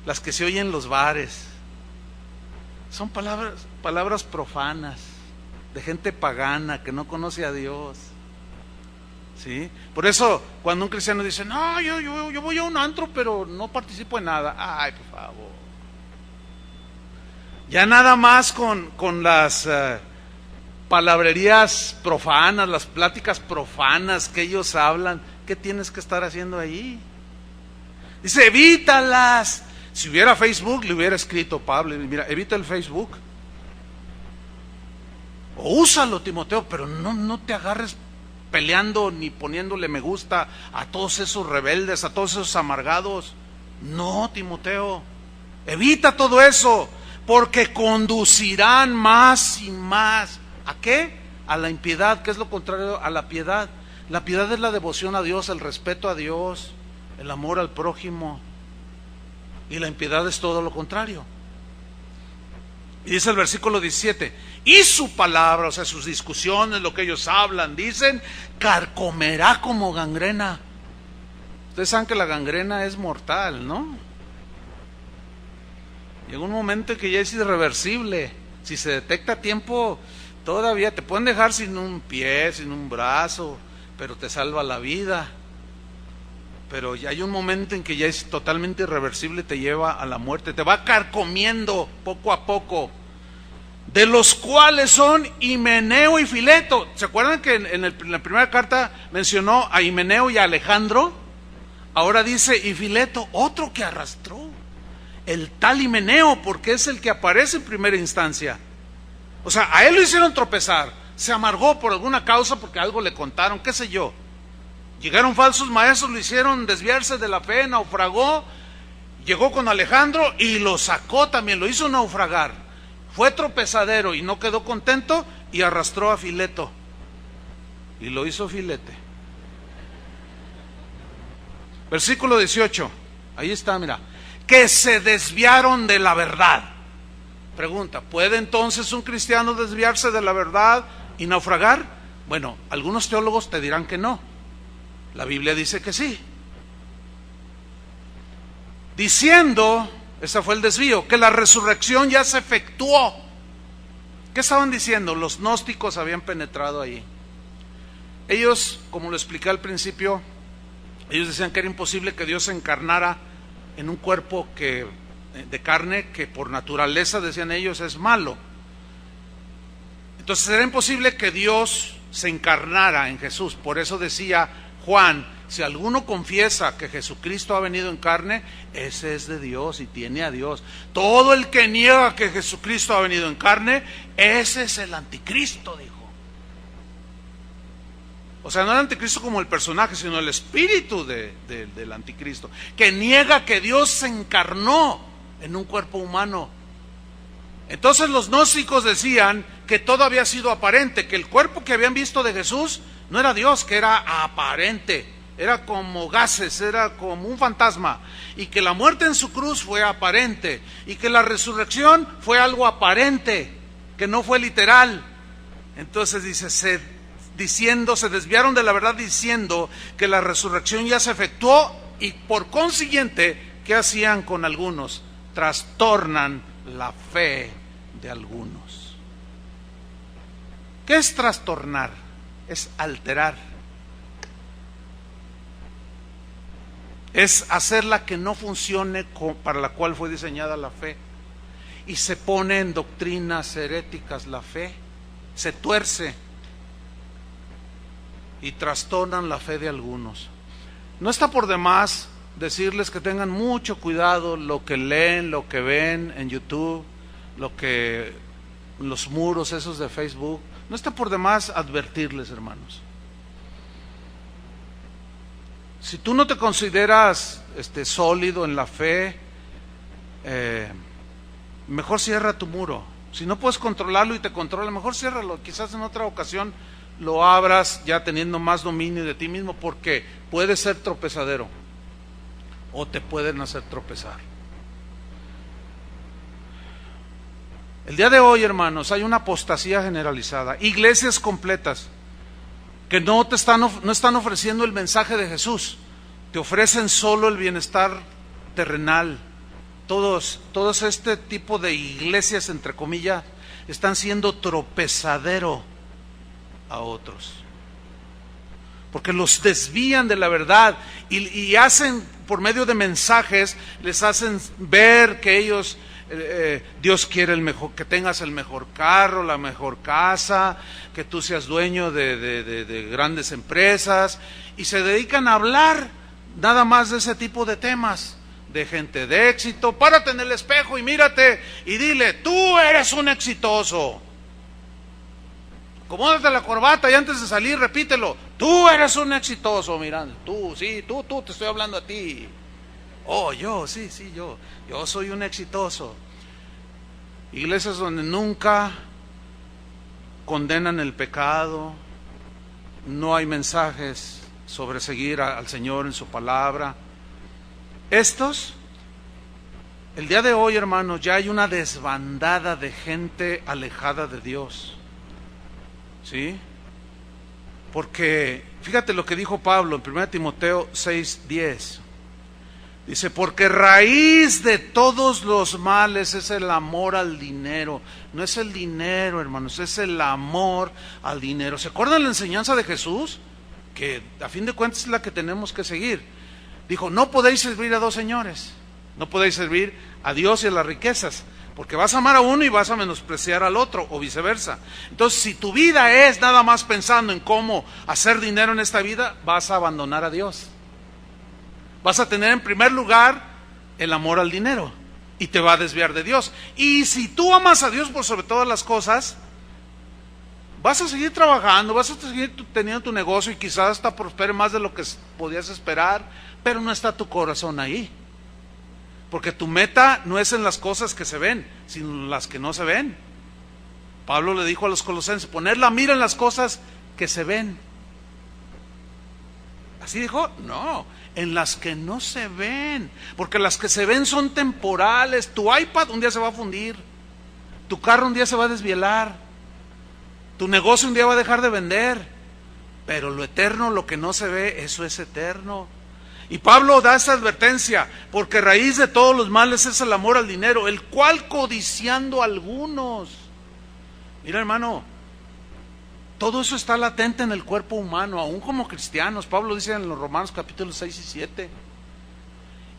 las que se oyen en los bares. Son palabras profanas, de gente pagana que no conoce a Dios. ¿Sí? Por eso, cuando un cristiano dice, no, yo voy a un antro, pero no participo en nada. Ay, por favor. Ya nada más con las palabrerías profanas, las pláticas profanas que ellos hablan, ¿qué tienes que estar haciendo ahí? Dice, evítalas. Si hubiera Facebook, le hubiera escrito Pablo, mira, evita el Facebook. O úsalo, Timoteo, pero no te agarres peleando ni poniéndole me gusta a todos esos rebeldes, a todos esos amargados. No, Timoteo, evita todo eso. porque conducirán más y más. ¿A qué? A la impiedad, que es lo contrario a la piedad. La piedad es la devoción a Dios, el respeto a Dios, el amor al prójimo. Y la impiedad es todo lo contrario. Y dice el versículo 17, y su palabra, o sea, sus discusiones, lo que ellos hablan, dicen, carcomerá como gangrena. Ustedes saben que la gangrena es mortal, ¿no? Llega un momento en que ya es irreversible. Si se detecta a tiempo, todavía te pueden dejar sin un pie, sin un brazo, pero te salva la vida. Pero ya hay un momento en que ya es totalmente irreversible, te lleva a la muerte, te va carcomiendo poco a poco. De los cuales son Himeneo y Fileto. ¿Se acuerdan que en la primera carta mencionó a Himeneo y a Alejandro? Ahora dice, y Fileto, otro que arrastró. El tal Himeneo, porque es el que aparece en primera instancia. O sea, a él lo hicieron tropezar. Se amargó por alguna causa, porque algo le contaron, qué sé yo. Llegaron falsos maestros, lo hicieron desviarse de la fe, naufragó. Llegó con Alejandro y lo sacó también, lo hizo naufragar. Fue tropezadero y no quedó contento y arrastró a Fileto. Y lo hizo filete. Versículo 18. Ahí está, mira. Que se desviaron de la verdad. Pregunta, ¿puede entonces un cristiano desviarse de la verdad y naufragar? Bueno, algunos teólogos te dirán que no. La Biblia dice que sí. Diciendo, ese fue el desvío, que la resurrección ya se efectuó. ¿Qué estaban diciendo? Los gnósticos habían penetrado ahí. Ellos, como lo expliqué al principio, ellos decían que era imposible que Dios se encarnara en un cuerpo de carne que por naturaleza, decían ellos, es malo. Entonces era imposible que Dios se encarnara en Jesús. Por eso decía Juan, si alguno confiesa que Jesucristo ha venido en carne, ese es de Dios y tiene a Dios. Todo el que niega que Jesucristo ha venido en carne, ese es el anticristo, dijo. O sea, no el anticristo como el personaje, sino el espíritu del anticristo, que niega que Dios se encarnó en un cuerpo humano. Entonces los gnósticos decían que todo había sido aparente, que el cuerpo que habían visto de Jesús no era Dios, que era aparente, era como gases, era como un fantasma, y que la muerte en su cruz fue aparente, y que la resurrección fue algo aparente, que no fue literal. Entonces dice, se desviaron de la verdad diciendo que la resurrección ya se efectuó, y por consiguiente, ¿qué hacían con algunos? Trastornan la fe de algunos. ¿Qué es trastornar? Es alterar. Es hacerla que no funcione para la cual fue diseñada la fe. Y se pone en doctrinas heréticas la fe. Se tuerce. Y trastornan la fe de algunos. No está por demás decirles que tengan mucho cuidado lo que leen, lo que ven en YouTube, los muros esos de Facebook. No está por demás advertirles, hermanos. Si tú no te consideras sólido en la fe, mejor cierra tu muro. Si no puedes controlarlo y te controla, mejor ciérralo. Quizás en otra ocasión lo abras ya teniendo más dominio de ti mismo, porque puede ser tropezadero o te pueden hacer tropezar. El día de hoy, hermanos, hay una apostasía generalizada. Iglesias completas que no están ofreciendo el mensaje de Jesús, te ofrecen solo el bienestar terrenal. Todos este tipo de iglesias, entre comillas, están siendo tropezadero a otros, porque los desvían de la verdad y hacen, por medio de mensajes, les hacen ver que ellos, Dios quiere que tengas el mejor carro, la mejor casa, que tú seas dueño de grandes empresas, y se dedican a hablar nada más de ese tipo de temas, de gente de éxito. Párate en el espejo y mírate y dile, tú eres un exitoso. Acomódate la corbata y antes de salir repítelo, tú eres un exitoso. Mirando, tú, te estoy hablando a ti. Oh, yo, sí, yo soy un exitoso. iglesias donde nunca condenan el pecado, no hay mensajes sobre seguir al Señor en su palabra. Estos, el día de hoy, hermanos, ya hay una desbandada de gente alejada de Dios, ¿sí? Porque, fíjate lo que dijo Pablo en 1 Timoteo 6:10. Dice, porque raíz de todos los males es el amor al dinero. No es el dinero, hermanos, es el amor al dinero. ¿Se acuerdan la enseñanza de Jesús? Que a fin de cuentas es la que tenemos que seguir. Dijo, no podéis servir a dos señores. No podéis servir a Dios y a las riquezas. Porque vas a amar a uno y vas a menospreciar al otro, o viceversa. Entonces, si tu vida es nada más pensando en cómo hacer dinero en esta vida, vas a abandonar a Dios. Vas a tener en primer lugar el amor al dinero y te va a desviar de Dios. Y si tú amas a Dios por sobre todas las cosas, vas a seguir trabajando, vas a seguir teniendo tu negocio y quizás hasta prospere más de lo que podías esperar, pero no está tu corazón ahí. Porque tu meta no es en las cosas que se ven, sino en las que no se ven. Pablo le dijo a los colosenses, poner la mira en las cosas que se ven. ¿Así dijo? No, en las que no se ven, porque las que se ven son temporales. Tu iPad un día se va a fundir, tu carro un día se va a desvielar, tu negocio un día va a dejar de vender, pero lo eterno, lo que no se ve, eso es eterno. Y Pablo da esta advertencia, porque raíz de todos los males es el amor al dinero, el cual codiciando algunos. Mira, hermano, todo eso está latente en el cuerpo humano, aún como cristianos. Pablo dice en los Romanos capítulos 6 y 7.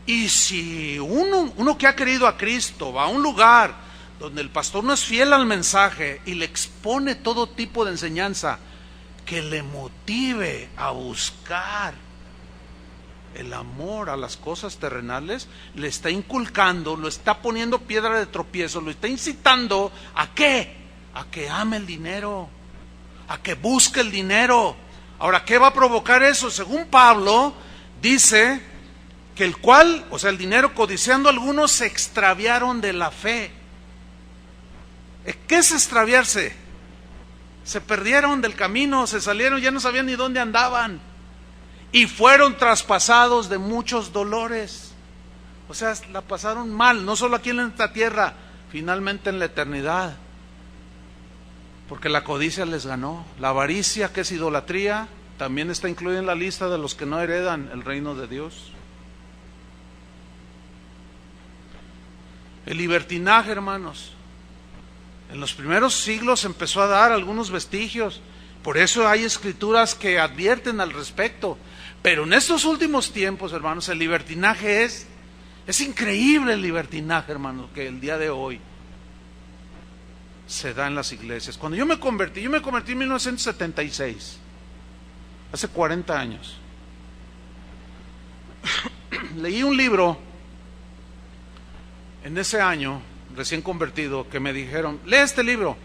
Y si uno que ha querido a Cristo va a un lugar donde el pastor no es fiel al mensaje y le expone todo tipo de enseñanza que le motive a buscar el amor a las cosas terrenales, le está inculcando, lo está poniendo piedra de tropiezo, lo está incitando ¿a qué? A que ame el dinero, a que busque el dinero. Ahora, ¿qué va a provocar eso? Según Pablo, dice que el cual, o sea, el dinero codiciando algunos, se extraviaron de la fe. ¿Qué es extraviarse? Se perdieron del camino, se salieron, ya no sabían ni dónde andaban. Y fueron traspasados de muchos dolores. O sea, la pasaron mal, no solo aquí en esta tierra, finalmente en la eternidad. Porque la codicia les ganó. La avaricia, que es idolatría, también está incluida en la lista de los que no heredan el reino de Dios. El libertinaje, hermanos, en los primeros siglos empezó a dar algunos vestigios. Por eso hay escrituras que advierten al respecto. Pero en estos últimos tiempos, hermanos, el libertinaje es increíble, el libertinaje, hermanos, que el día de hoy se da en las iglesias. Cuando yo me convertí en 1976, hace 40 años. Leí un libro en ese año, recién convertido, que me dijeron, lee este libro.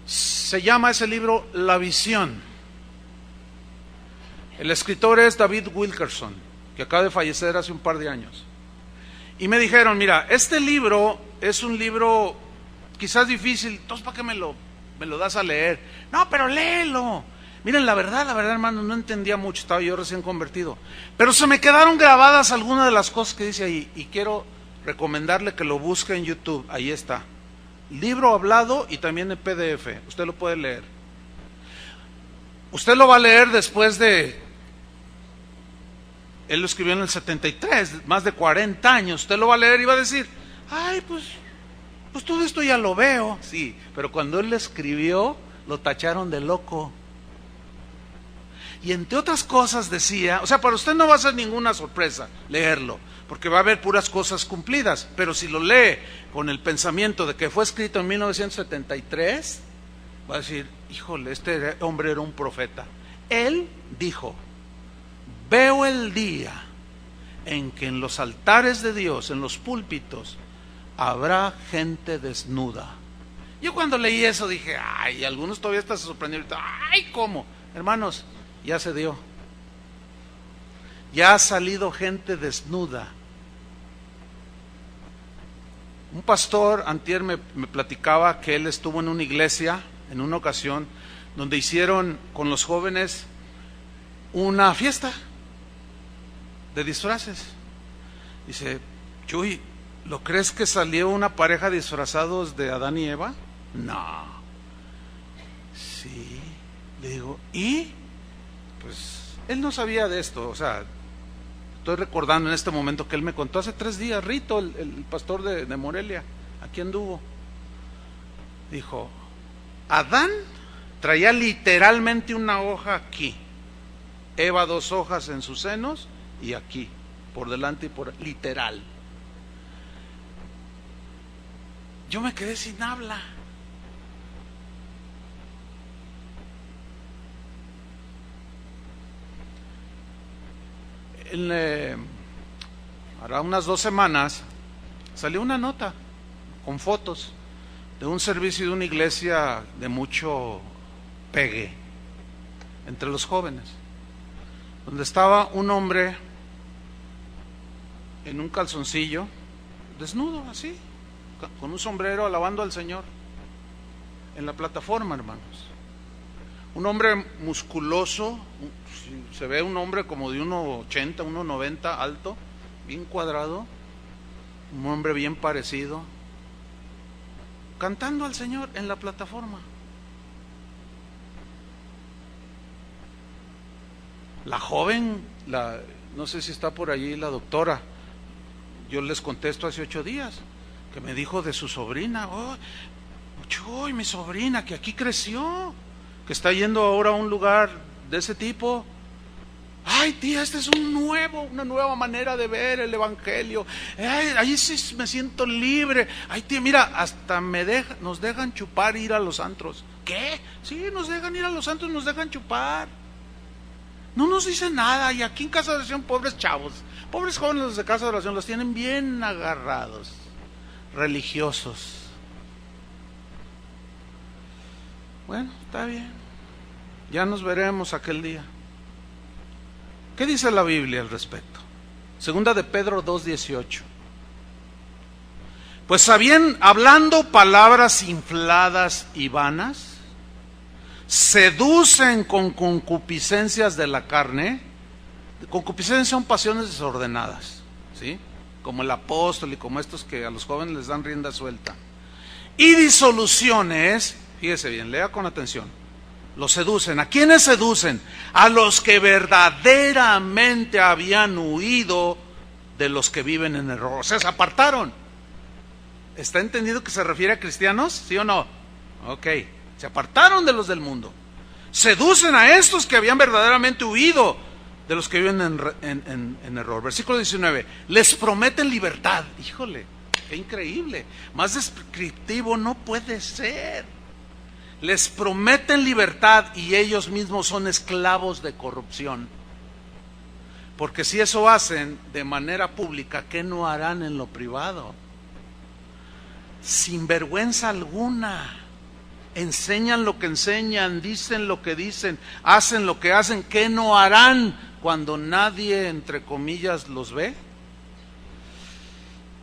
Se llama ese libro La Visión. El escritor es David Wilkerson, que acaba de fallecer hace un par de años. Y me dijeron, mira, este libro es un libro quizás difícil, entonces ¿para qué me lo das a leer? No, pero léelo. Miren, la verdad, hermano, no entendía mucho, estaba yo recién convertido. Pero se me quedaron grabadas algunas de las cosas que dice ahí, y quiero recomendarle que lo busque en YouTube, ahí está. Libro hablado y también en PDF, usted lo puede leer. Usted lo va a leer después de... Él lo escribió en el 73, más de 40 años. Usted lo va a leer y va a decir, ay, pues todo esto ya lo veo. Sí, pero cuando él lo escribió, lo tacharon de loco. Y entre otras cosas decía, o sea, para usted no va a ser ninguna sorpresa leerlo, porque va a haber puras cosas cumplidas. Pero si lo lee con el pensamiento de que fue escrito en 1973, va a decir, híjole, este hombre era un profeta. Él dijo, veo el día en que en los altares de Dios, en los púlpitos, habrá gente desnuda. Yo cuando leí eso dije, ay, algunos todavía están sorprendidos. Ay, ¿cómo? Hermanos, ya se dio. Ya ha salido gente desnuda. Un pastor antier me platicaba que él estuvo en una iglesia en una ocasión donde hicieron con los jóvenes una fiesta de disfraces. Dice, Chuy, ¿lo crees que salió una pareja disfrazados de Adán y Eva? No. Sí. Le digo, ¿y? Pues él no sabía de esto, o sea, estoy recordando en este momento que él me contó hace 3 días, Rito, el pastor de Morelia, aquí anduvo. Dijo, Adán traía literalmente una hoja aquí, Eva 2 hojas en sus senos y aquí, por delante y por literal. Yo me quedé sin habla. Hará unas 2 semanas salió una nota con fotos de un servicio de una iglesia de mucho pegue entre los jóvenes, donde estaba un hombre en un calzoncillo, desnudo así, con un sombrero, alabando al Señor en la plataforma, hermanos. Un hombre musculoso, se ve un hombre como de 1,80, 1,90 alto, bien cuadrado, un hombre bien parecido, cantando al Señor en la plataforma. La joven, no sé si está por allí la doctora, yo les contesto hace 8 días, que me dijo de su sobrina, Chuy, mi sobrina, que aquí creció, que está yendo ahora a un lugar de ese tipo. Ay, tía, esta es una nueva manera de ver el evangelio. Ay, ahí sí me siento libre. Ay, tía, mira, hasta nos dejan chupar, ir a los antros. ¿Qué? Sí, nos dejan ir a los antros, nos dejan chupar. No nos dicen nada. Y aquí en Casa de Oración, pobres chavos, pobres jóvenes los de Casa de Oración, los tienen bien agarrados, religiosos. Bueno, está bien. Ya nos veremos aquel día. ¿Qué dice la Biblia al respecto? Segunda de Pedro 2:18. Pues hablando palabras infladas y vanas, seducen con concupiscencias de la carne. Concupiscencias son pasiones desordenadas, ¿sí? Como el apóstol y como estos que a los jóvenes les dan rienda suelta. Y disoluciones, fíjese bien, lea con atención. Los seducen. ¿A quiénes seducen? A los que verdaderamente habían huido de los que viven en error. O sea, se apartaron. ¿Está entendido que se refiere a cristianos? ¿Sí o no? Ok. Se apartaron de los del mundo. Seducen a estos que habían verdaderamente huido de los que viven en error. Versículo 19. Les prometen libertad. Híjole, qué increíble. Más descriptivo no puede ser. Les prometen libertad y ellos mismos son esclavos de corrupción. Porque si eso hacen de manera pública, ¿qué no harán en lo privado? Sin vergüenza alguna. Enseñan lo que enseñan, dicen lo que dicen, hacen lo que hacen. ¿Qué no harán cuando nadie, entre comillas, los ve?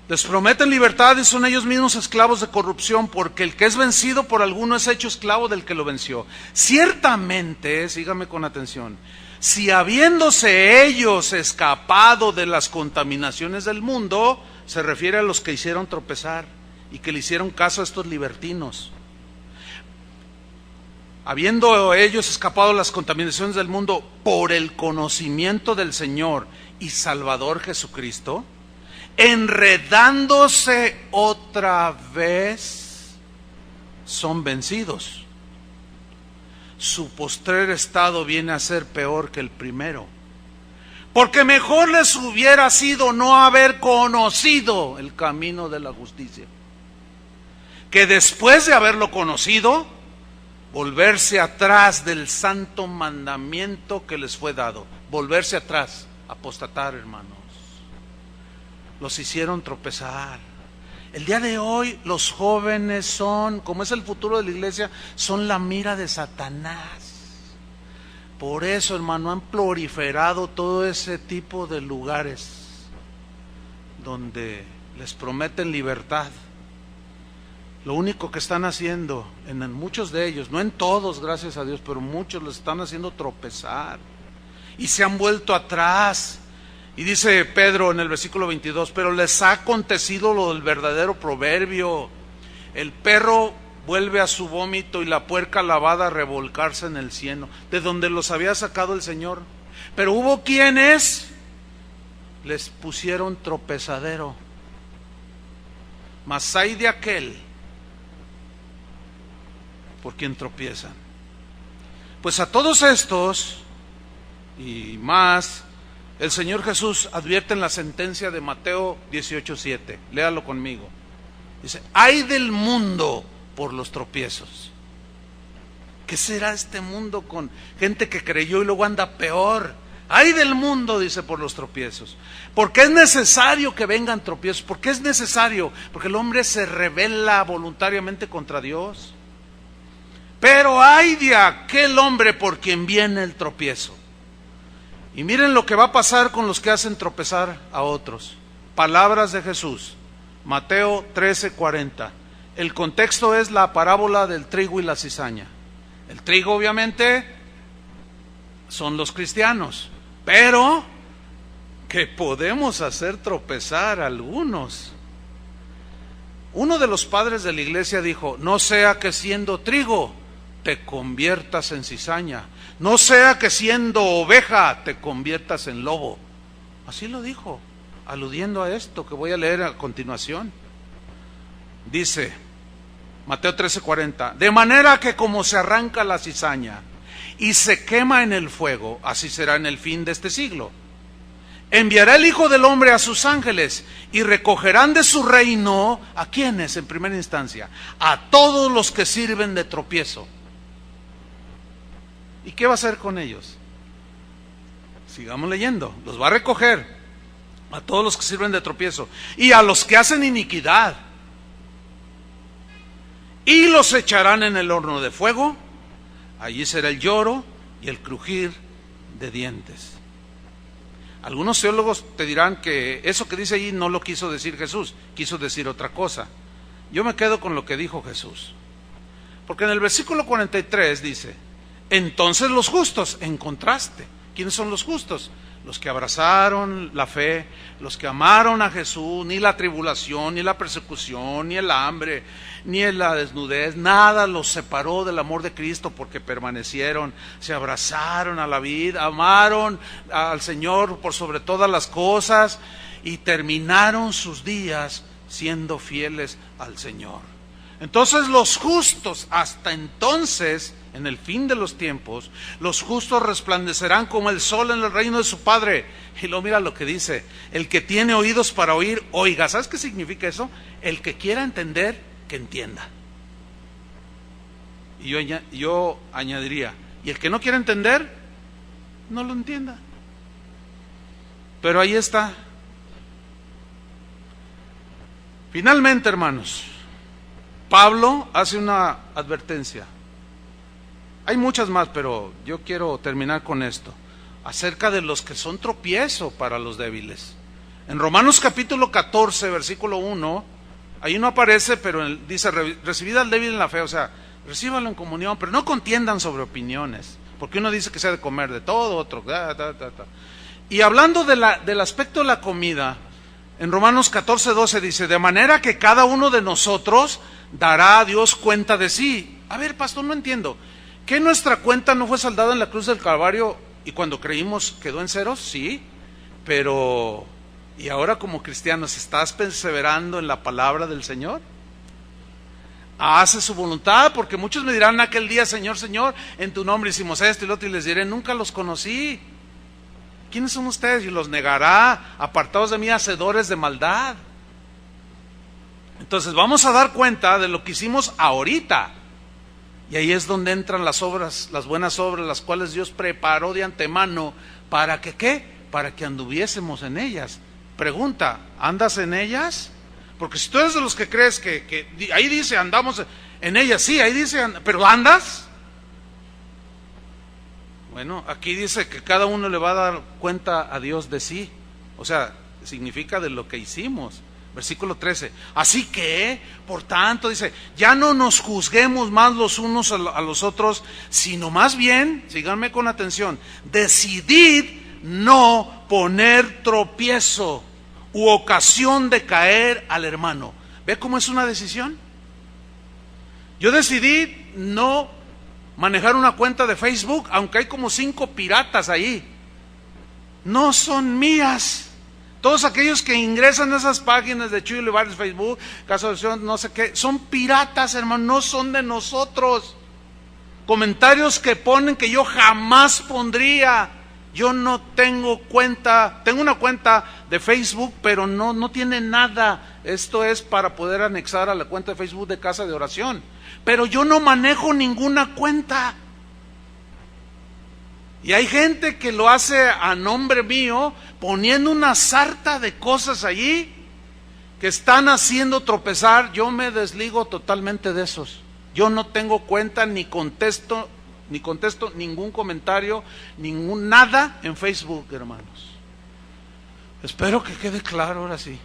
Les prometen libertad y son ellos mismos esclavos de corrupción, porque el que es vencido por alguno es hecho esclavo del que lo venció. Ciertamente, sígame con atención, si habiéndose ellos escapado de las contaminaciones del mundo, se refiere a los que hicieron tropezar y que le hicieron caso a estos libertinos. Habiendo ellos escapado de las contaminaciones del mundo por el conocimiento del Señor y Salvador Jesucristo, enredándose otra vez, son vencidos. Su postrer estado viene a ser peor que el primero, porque mejor les hubiera sido no haber conocido el camino de la justicia, que después de haberlo conocido, volverse atrás del santo mandamiento que les fue dado. Volverse atrás, apostatar, hermanos. Los hicieron tropezar. El día de hoy los jóvenes son, como es el futuro de la iglesia, son la mira de Satanás. Por eso, hermano, han proliferado todo ese tipo de lugares donde les prometen libertad lo único que están haciendo, en muchos de ellos, no en todos, gracias a Dios, pero muchos les están haciendo tropezar. Y se han vuelto atrás. Y dice Pedro en el versículo 22, pero les ha acontecido lo del verdadero proverbio: el perro vuelve a su vómito y la puerca lavada a revolcarse en el cieno, de donde los había sacado el Señor. Pero hubo quienes les pusieron tropezadero. Mas hay de aquel por quien tropiezan. Pues a todos estos y más, el Señor Jesús advierte en la sentencia de Mateo 18:7. Léalo conmigo. Dice: ay del mundo por los tropiezos. ¿Qué será este mundo con gente que creyó y luego anda peor? Ay del mundo, dice, por los tropiezos. Porque es necesario que vengan tropiezos. ¿Por qué es necesario? Porque el hombre se rebela voluntariamente contra Dios. Pero ay de aquel hombre por quien viene el tropiezo. Y miren lo que va a pasar con los que hacen tropezar a otros. Palabras de Jesús, Mateo 13:40. El contexto es la parábola del trigo y la cizaña. El trigo, obviamente, son los cristianos, pero que podemos hacer tropezar a algunos. Uno de los padres de la iglesia dijo: no sea que siendo trigo te conviertas en cizaña, no sea que siendo oveja te conviertas en lobo. Así lo dijo, aludiendo a esto que voy a leer a continuación. Dice Mateo 13:40, de manera que como se arranca la cizaña y se quema en el fuego, así será en el fin de este siglo. Enviará el Hijo del Hombre a sus ángeles y recogerán de su reino, ¿a quiénes en primera instancia? A todos los que sirven de tropiezo. ¿Y qué va a hacer con ellos? Sigamos leyendo. Los va a recoger a todos los que sirven de tropiezo y a los que hacen iniquidad, y los echarán en el horno de fuego. Allí será el lloro y el crujir de dientes. Algunos teólogos te dirán que eso que dice allí no lo quiso decir Jesús, quiso decir otra cosa. Yo me quedo con lo que dijo Jesús, porque en el versículo 43 dice: entonces los justos, en contraste, ¿quiénes son los justos? Los que abrazaron la fe, los que amaron a Jesús. Ni la tribulación, ni la persecución, ni el hambre, ni la desnudez, nada los separó del amor de Cristo, porque permanecieron, se abrazaron a la vida, amaron al Señor por sobre todas las cosas y terminaron sus días siendo fieles al Señor. Entonces los justos, hasta entonces, en el fin de los tiempos, los justos resplandecerán como el sol en el reino de su Padre. Y luego mira lo que dice: el que tiene oídos para oír, oiga. ¿Sabes qué significa eso? El que quiera entender, que entienda. Y yo añadiría: y el que no quiera entender, no lo entienda. Pero ahí está. Finalmente, hermanos, Pablo hace una advertencia. Hay muchas más, pero yo quiero terminar con esto, acerca de los que son tropiezo para los débiles. En Romanos capítulo 14, versículo 1, ahí no aparece, pero dice: recibid al débil en la fe, o sea, recíbanlo en comunión, pero no contiendan sobre opiniones, porque uno dice que se ha de comer de todo, otro. Y hablando del aspecto de la comida, en Romanos 14:12 dice: de manera que cada uno de nosotros dará a Dios cuenta de sí. A ver, pastor, no entiendo. ¿Que nuestra cuenta no fue saldada en la cruz del Calvario y cuando creímos quedó en ceros? Sí, pero ¿y ahora como cristianos estás perseverando en la palabra del Señor? Hace su voluntad, porque muchos me dirán aquel día: Señor, Señor, en tu nombre hicimos esto y lo otro, y les diré: nunca los conocí. ¿Quiénes son ustedes? Y los negará: apartados de mí, hacedores de maldad. Entonces vamos a dar cuenta de lo que hicimos ahorita. Y ahí es donde entran las obras, las buenas obras, las cuales Dios preparó de antemano. ¿Para que qué? Para que anduviésemos en ellas. Pregunta: ¿andas en ellas? Porque si tú eres de los que crees que ahí dice andamos en ellas, sí, ahí dice, pero ¿andas? Bueno, aquí dice que cada uno le va a dar cuenta a Dios de sí. O sea, significa de lo que hicimos, Versículo 13. Así que, por tanto, dice, ya no nos juzguemos más los unos a los otros, sino más bien, síganme con atención, decidid no poner tropiezo u ocasión de caer al hermano. ¿Ve cómo es una decisión? Yo decidí no manejar una cuenta de Facebook, aunque hay como 5 piratas ahí. No son mías. Todos aquellos que ingresan a esas páginas de Chuy Olivares, Facebook, Casa de Oración, no sé qué, son piratas, hermano, no son de nosotros. Comentarios que ponen que yo jamás pondría. Yo no tengo cuenta, tengo una cuenta de Facebook, pero no tiene nada. Esto es para poder anexar a la cuenta de Facebook de Casa de Oración. Pero yo no manejo ninguna cuenta. Y hay gente que lo hace a nombre mío, poniendo una sarta de cosas allí que están haciendo tropezar. Yo me desligo totalmente de esos. Yo no tengo cuenta, ni contesto ningún comentario, nada en Facebook, hermanos. Espero que quede claro ahora sí.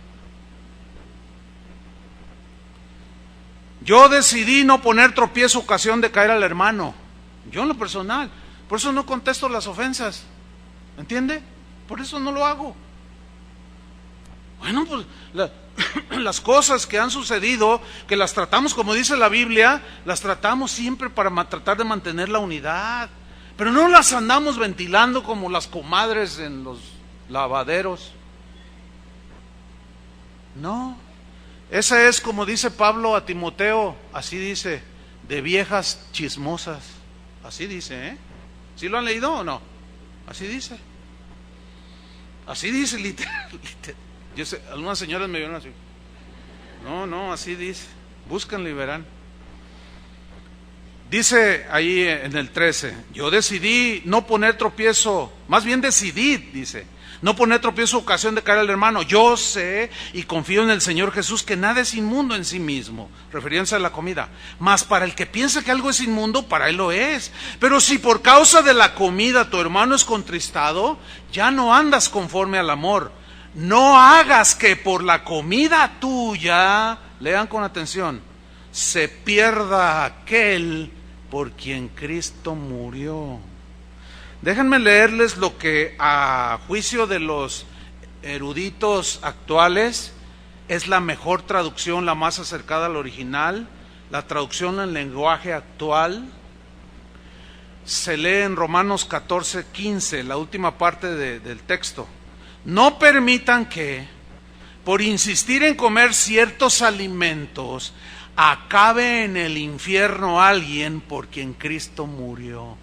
Yo decidí no poner tropiezo ocasión de caer al hermano. Yo en lo personal. Por eso no contesto las ofensas. ¿Entiende? Por eso no lo hago. Bueno, pues las cosas que han sucedido, que las tratamos, como dice la Biblia, las tratamos siempre para tratar de mantener la unidad. Pero no las andamos ventilando como las comadres en los lavaderos. No. Esa es, como dice Pablo a Timoteo, así dice, de viejas chismosas. Así dice, ¿eh? ¿Sí lo han leído o no? Así dice. Así dice, literal. Yo sé, algunas señoras me vieron así. No, así dice. Búsquenlo y verán. Dice ahí en el 13, yo decidí no poner tropiezo, más bien decidí, dice, no poner tropiezo ocasión de caer al hermano. Yo sé y confío en el Señor Jesús que nada es inmundo en sí mismo, refiriéndose a la comida. Mas para el que piensa que algo es inmundo, para él lo es. Pero si por causa de la comida tu hermano es contristado, ya no andas conforme al amor. No hagas que por la comida tuya, lean con atención, se pierda aquel por quien Cristo murió. Déjenme leerles lo que a juicio de los eruditos actuales es la mejor traducción, la más acercada al original. La traducción en lenguaje actual se lee en Romanos 14:15, la última parte del texto. No permitan que, por insistir en comer ciertos alimentos, acabe en el infierno alguien por quien Cristo murió.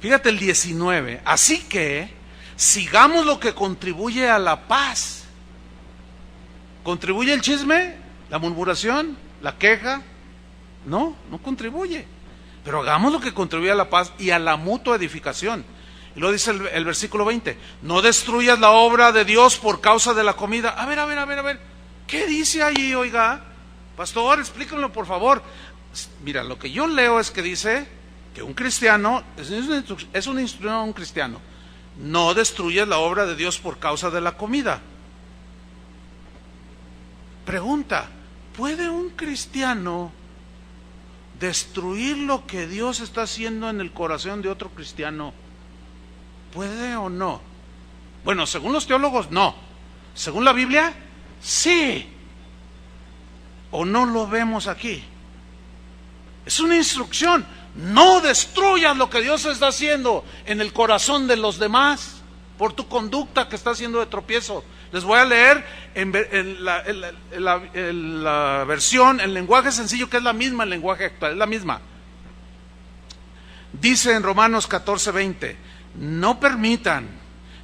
Fíjate el 19. Así que sigamos lo que contribuye a la paz. ¿Contribuye el chisme? ¿La murmuración? ¿La queja? No contribuye. Pero hagamos lo que contribuye a la paz y a la mutua edificación. Y luego dice el versículo 20. No destruyas la obra de Dios por causa de la comida. A ver. ¿Qué dice ahí, oiga? Pastor, explíquenlo por favor. Mira, lo que yo leo es que dice que un cristiano, es una instrucción a un cristiano, no destruyas la obra de Dios por causa de la comida. Pregunta, ¿puede un cristiano destruir lo que Dios está haciendo en el corazón de otro cristiano? ¿Puede o no? Bueno, según los teólogos, no. Según la Biblia, sí. ¿O no lo vemos aquí? Es una instrucción. No destruyas lo que Dios está haciendo en el corazón de los demás por tu conducta que está haciendo de tropiezo. Les voy a leer en la versión, en lenguaje sencillo, que es la misma en lenguaje actual, es la misma. Dice en Romanos 14:20, no permitan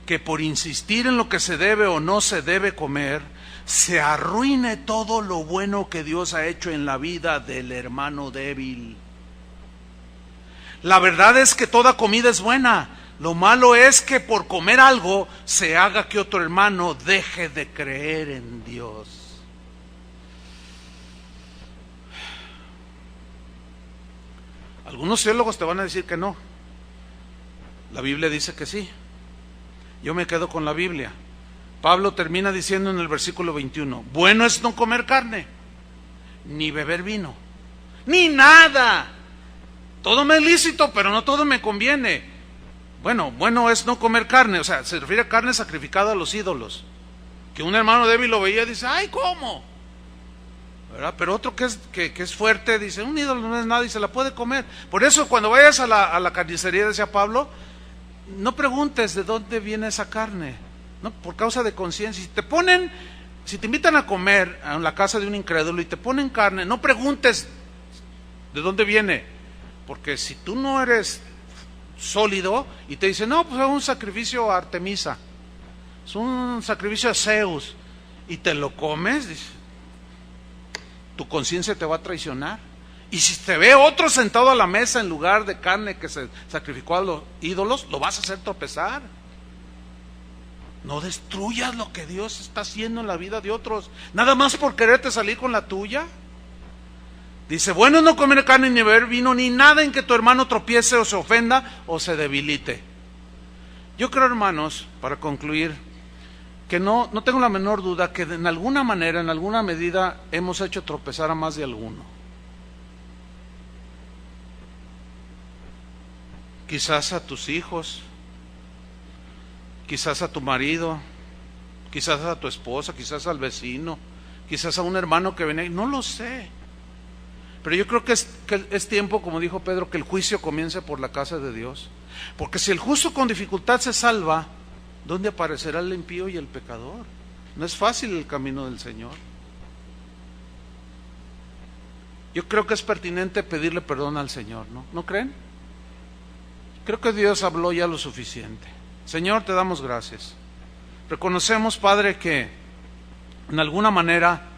que por insistir en lo que se debe o no se debe comer, se arruine todo lo bueno que Dios ha hecho en la vida del hermano débil. La verdad es que toda comida es buena. Lo malo es que por comer algo se haga que otro hermano deje de creer en Dios. Algunos teólogos te van a decir que no. La Biblia dice que sí. Yo me quedo con la Biblia. Pablo termina diciendo en el versículo 21, bueno es no comer carne, ni beber vino, ni nada. Todo me es lícito, pero no todo me conviene. Bueno es no comer carne, o sea, se refiere a carne sacrificada a los ídolos. Que un hermano débil lo veía y dice, ay, ¿cómo? ¿Verdad? Pero otro que es fuerte dice, un ídolo no es nada y se la puede comer. Por eso cuando vayas a la carnicería, decía Pablo, no preguntes de dónde viene esa carne, no, por causa de conciencia. Si te invitan a comer a la casa de un incrédulo y te ponen carne, no preguntes de dónde viene, porque si tú no eres sólido y te dicen, no, pues es un sacrificio a Artemisa, es un sacrificio a Zeus, y te lo comes, dice, tu conciencia te va a traicionar. Y si te ve otro sentado a la mesa en lugar de carne que se sacrificó a los ídolos, lo vas a hacer tropezar. No destruyas lo que Dios está haciendo en la vida de otros, nada más por quererte salir con la tuya. Dice, bueno, no comer carne ni beber vino, ni nada en que tu hermano tropiece o se ofenda o se debilite. Yo creo, hermanos, para concluir, que no tengo la menor duda que en alguna manera, en alguna medida, hemos hecho tropezar a más de alguno. Quizás a tus hijos, quizás a tu marido, quizás a tu esposa, quizás al vecino, quizás a un hermano que venía, no lo sé. Pero yo creo que es tiempo, como dijo Pedro, que el juicio comience por la casa de Dios. Porque si el justo con dificultad se salva, ¿dónde aparecerá el impío y el pecador? No es fácil el camino del Señor. Yo creo que es pertinente pedirle perdón al Señor, ¿no? ¿No creen? Creo que Dios habló ya lo suficiente. Señor, te damos gracias. Reconocemos, Padre, que en alguna manera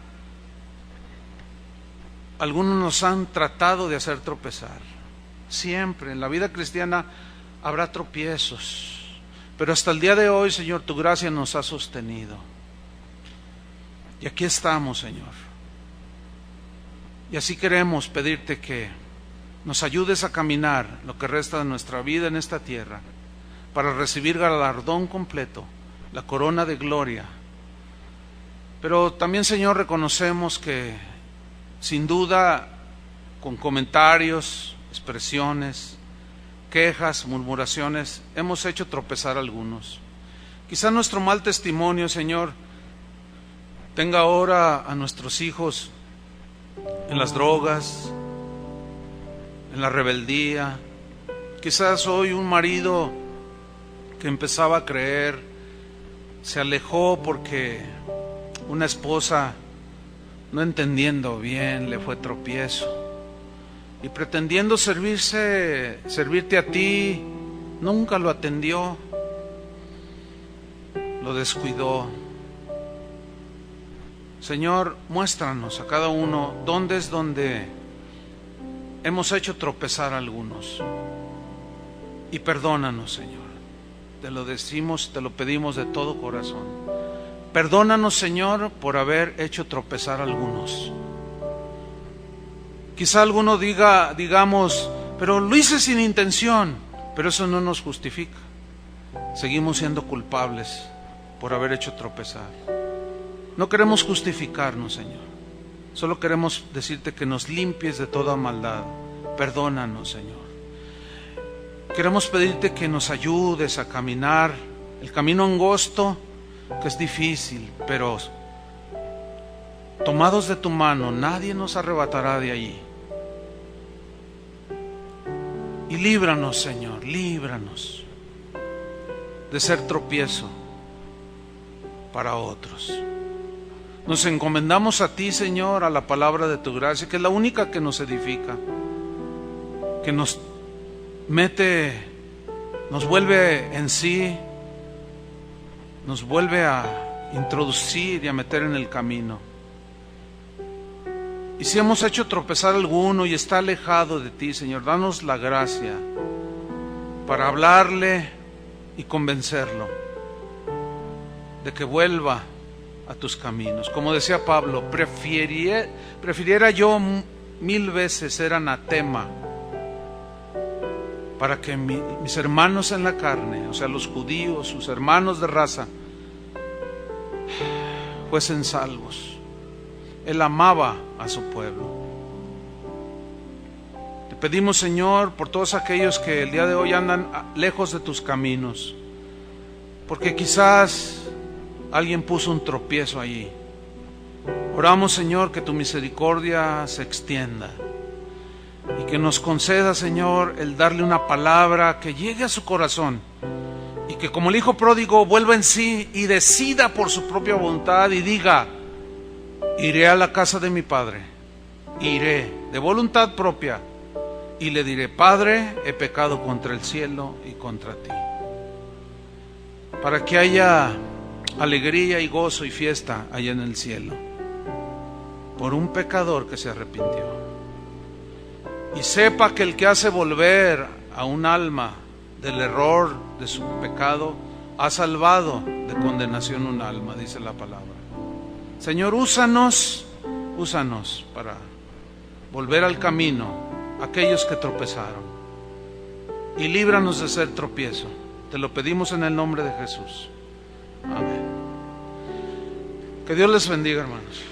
algunos nos han tratado de hacer tropezar. Siempre en la vida cristiana habrá tropiezos, pero hasta el día de hoy, Señor, tu gracia nos ha sostenido. Y aquí estamos, Señor. Y así queremos pedirte que nos ayudes a caminar lo que resta de nuestra vida en esta tierra, para recibir galardón completo, la corona de gloria. Pero también, Señor, reconocemos que sin duda, con comentarios, expresiones, quejas, murmuraciones, hemos hecho tropezar a algunos. Quizá nuestro mal testimonio, Señor, tenga ahora a nuestros hijos en las drogas, en la rebeldía. Quizás hoy un marido que empezaba a creer se alejó porque una esposa, no entendiendo bien, le fue tropiezo, y pretendiendo servirte a ti, nunca lo atendió, lo descuidó. Señor, muéstranos a cada uno dónde es donde hemos hecho tropezar a algunos, y perdónanos, Señor. Te lo decimos, te lo pedimos de todo corazón. Perdónanos, Señor, por haber hecho tropezar a algunos. Quizá alguno digamos, pero lo hice sin intención, pero eso no nos justifica. Seguimos siendo culpables por haber hecho tropezar. No queremos justificarnos, Señor. Solo queremos decirte que nos limpies de toda maldad. Perdónanos, Señor. Queremos pedirte que nos ayudes a caminar el camino angosto, que es difícil, pero tomados de tu mano, nadie nos arrebatará de allí. Y líbranos, Señor, líbranos de ser tropiezo para otros. Nos encomendamos a ti, Señor, a la palabra de tu gracia, que es la única que nos edifica, que nos vuelve en sí, nos vuelve a introducir y a meter en el camino. Y si hemos hecho tropezar a alguno y está alejado de ti, Señor, danos la gracia para hablarle y convencerlo de que vuelva a tus caminos. Como decía Pablo, prefiriera yo 1000 veces ser anatema, para que mis hermanos en la carne, o sea, los judíos, sus hermanos de raza, fuesen salvos. Él amaba a su pueblo. Te pedimos, Señor, por todos aquellos que el día de hoy andan lejos de tus caminos, porque quizás alguien puso un tropiezo allí. Oramos, Señor, que tu misericordia se extienda y que nos conceda, Señor, el darle una palabra que llegue a su corazón y que, como el hijo pródigo, vuelva en sí y decida por su propia voluntad y diga: iré a la casa de mi padre, iré de voluntad propia y le diré: Padre, he pecado contra el cielo y contra ti. Para que haya alegría y gozo y fiesta allá en el cielo por un pecador que se arrepintió. Y sepa que el que hace volver a un alma del error de su pecado ha salvado de condenación un alma, dice la palabra. Señor, úsanos para volver al camino aquellos que tropezaron, y líbranos de ser tropiezo. Te lo pedimos en el nombre de Jesús. Amén. Que Dios les bendiga, hermanos.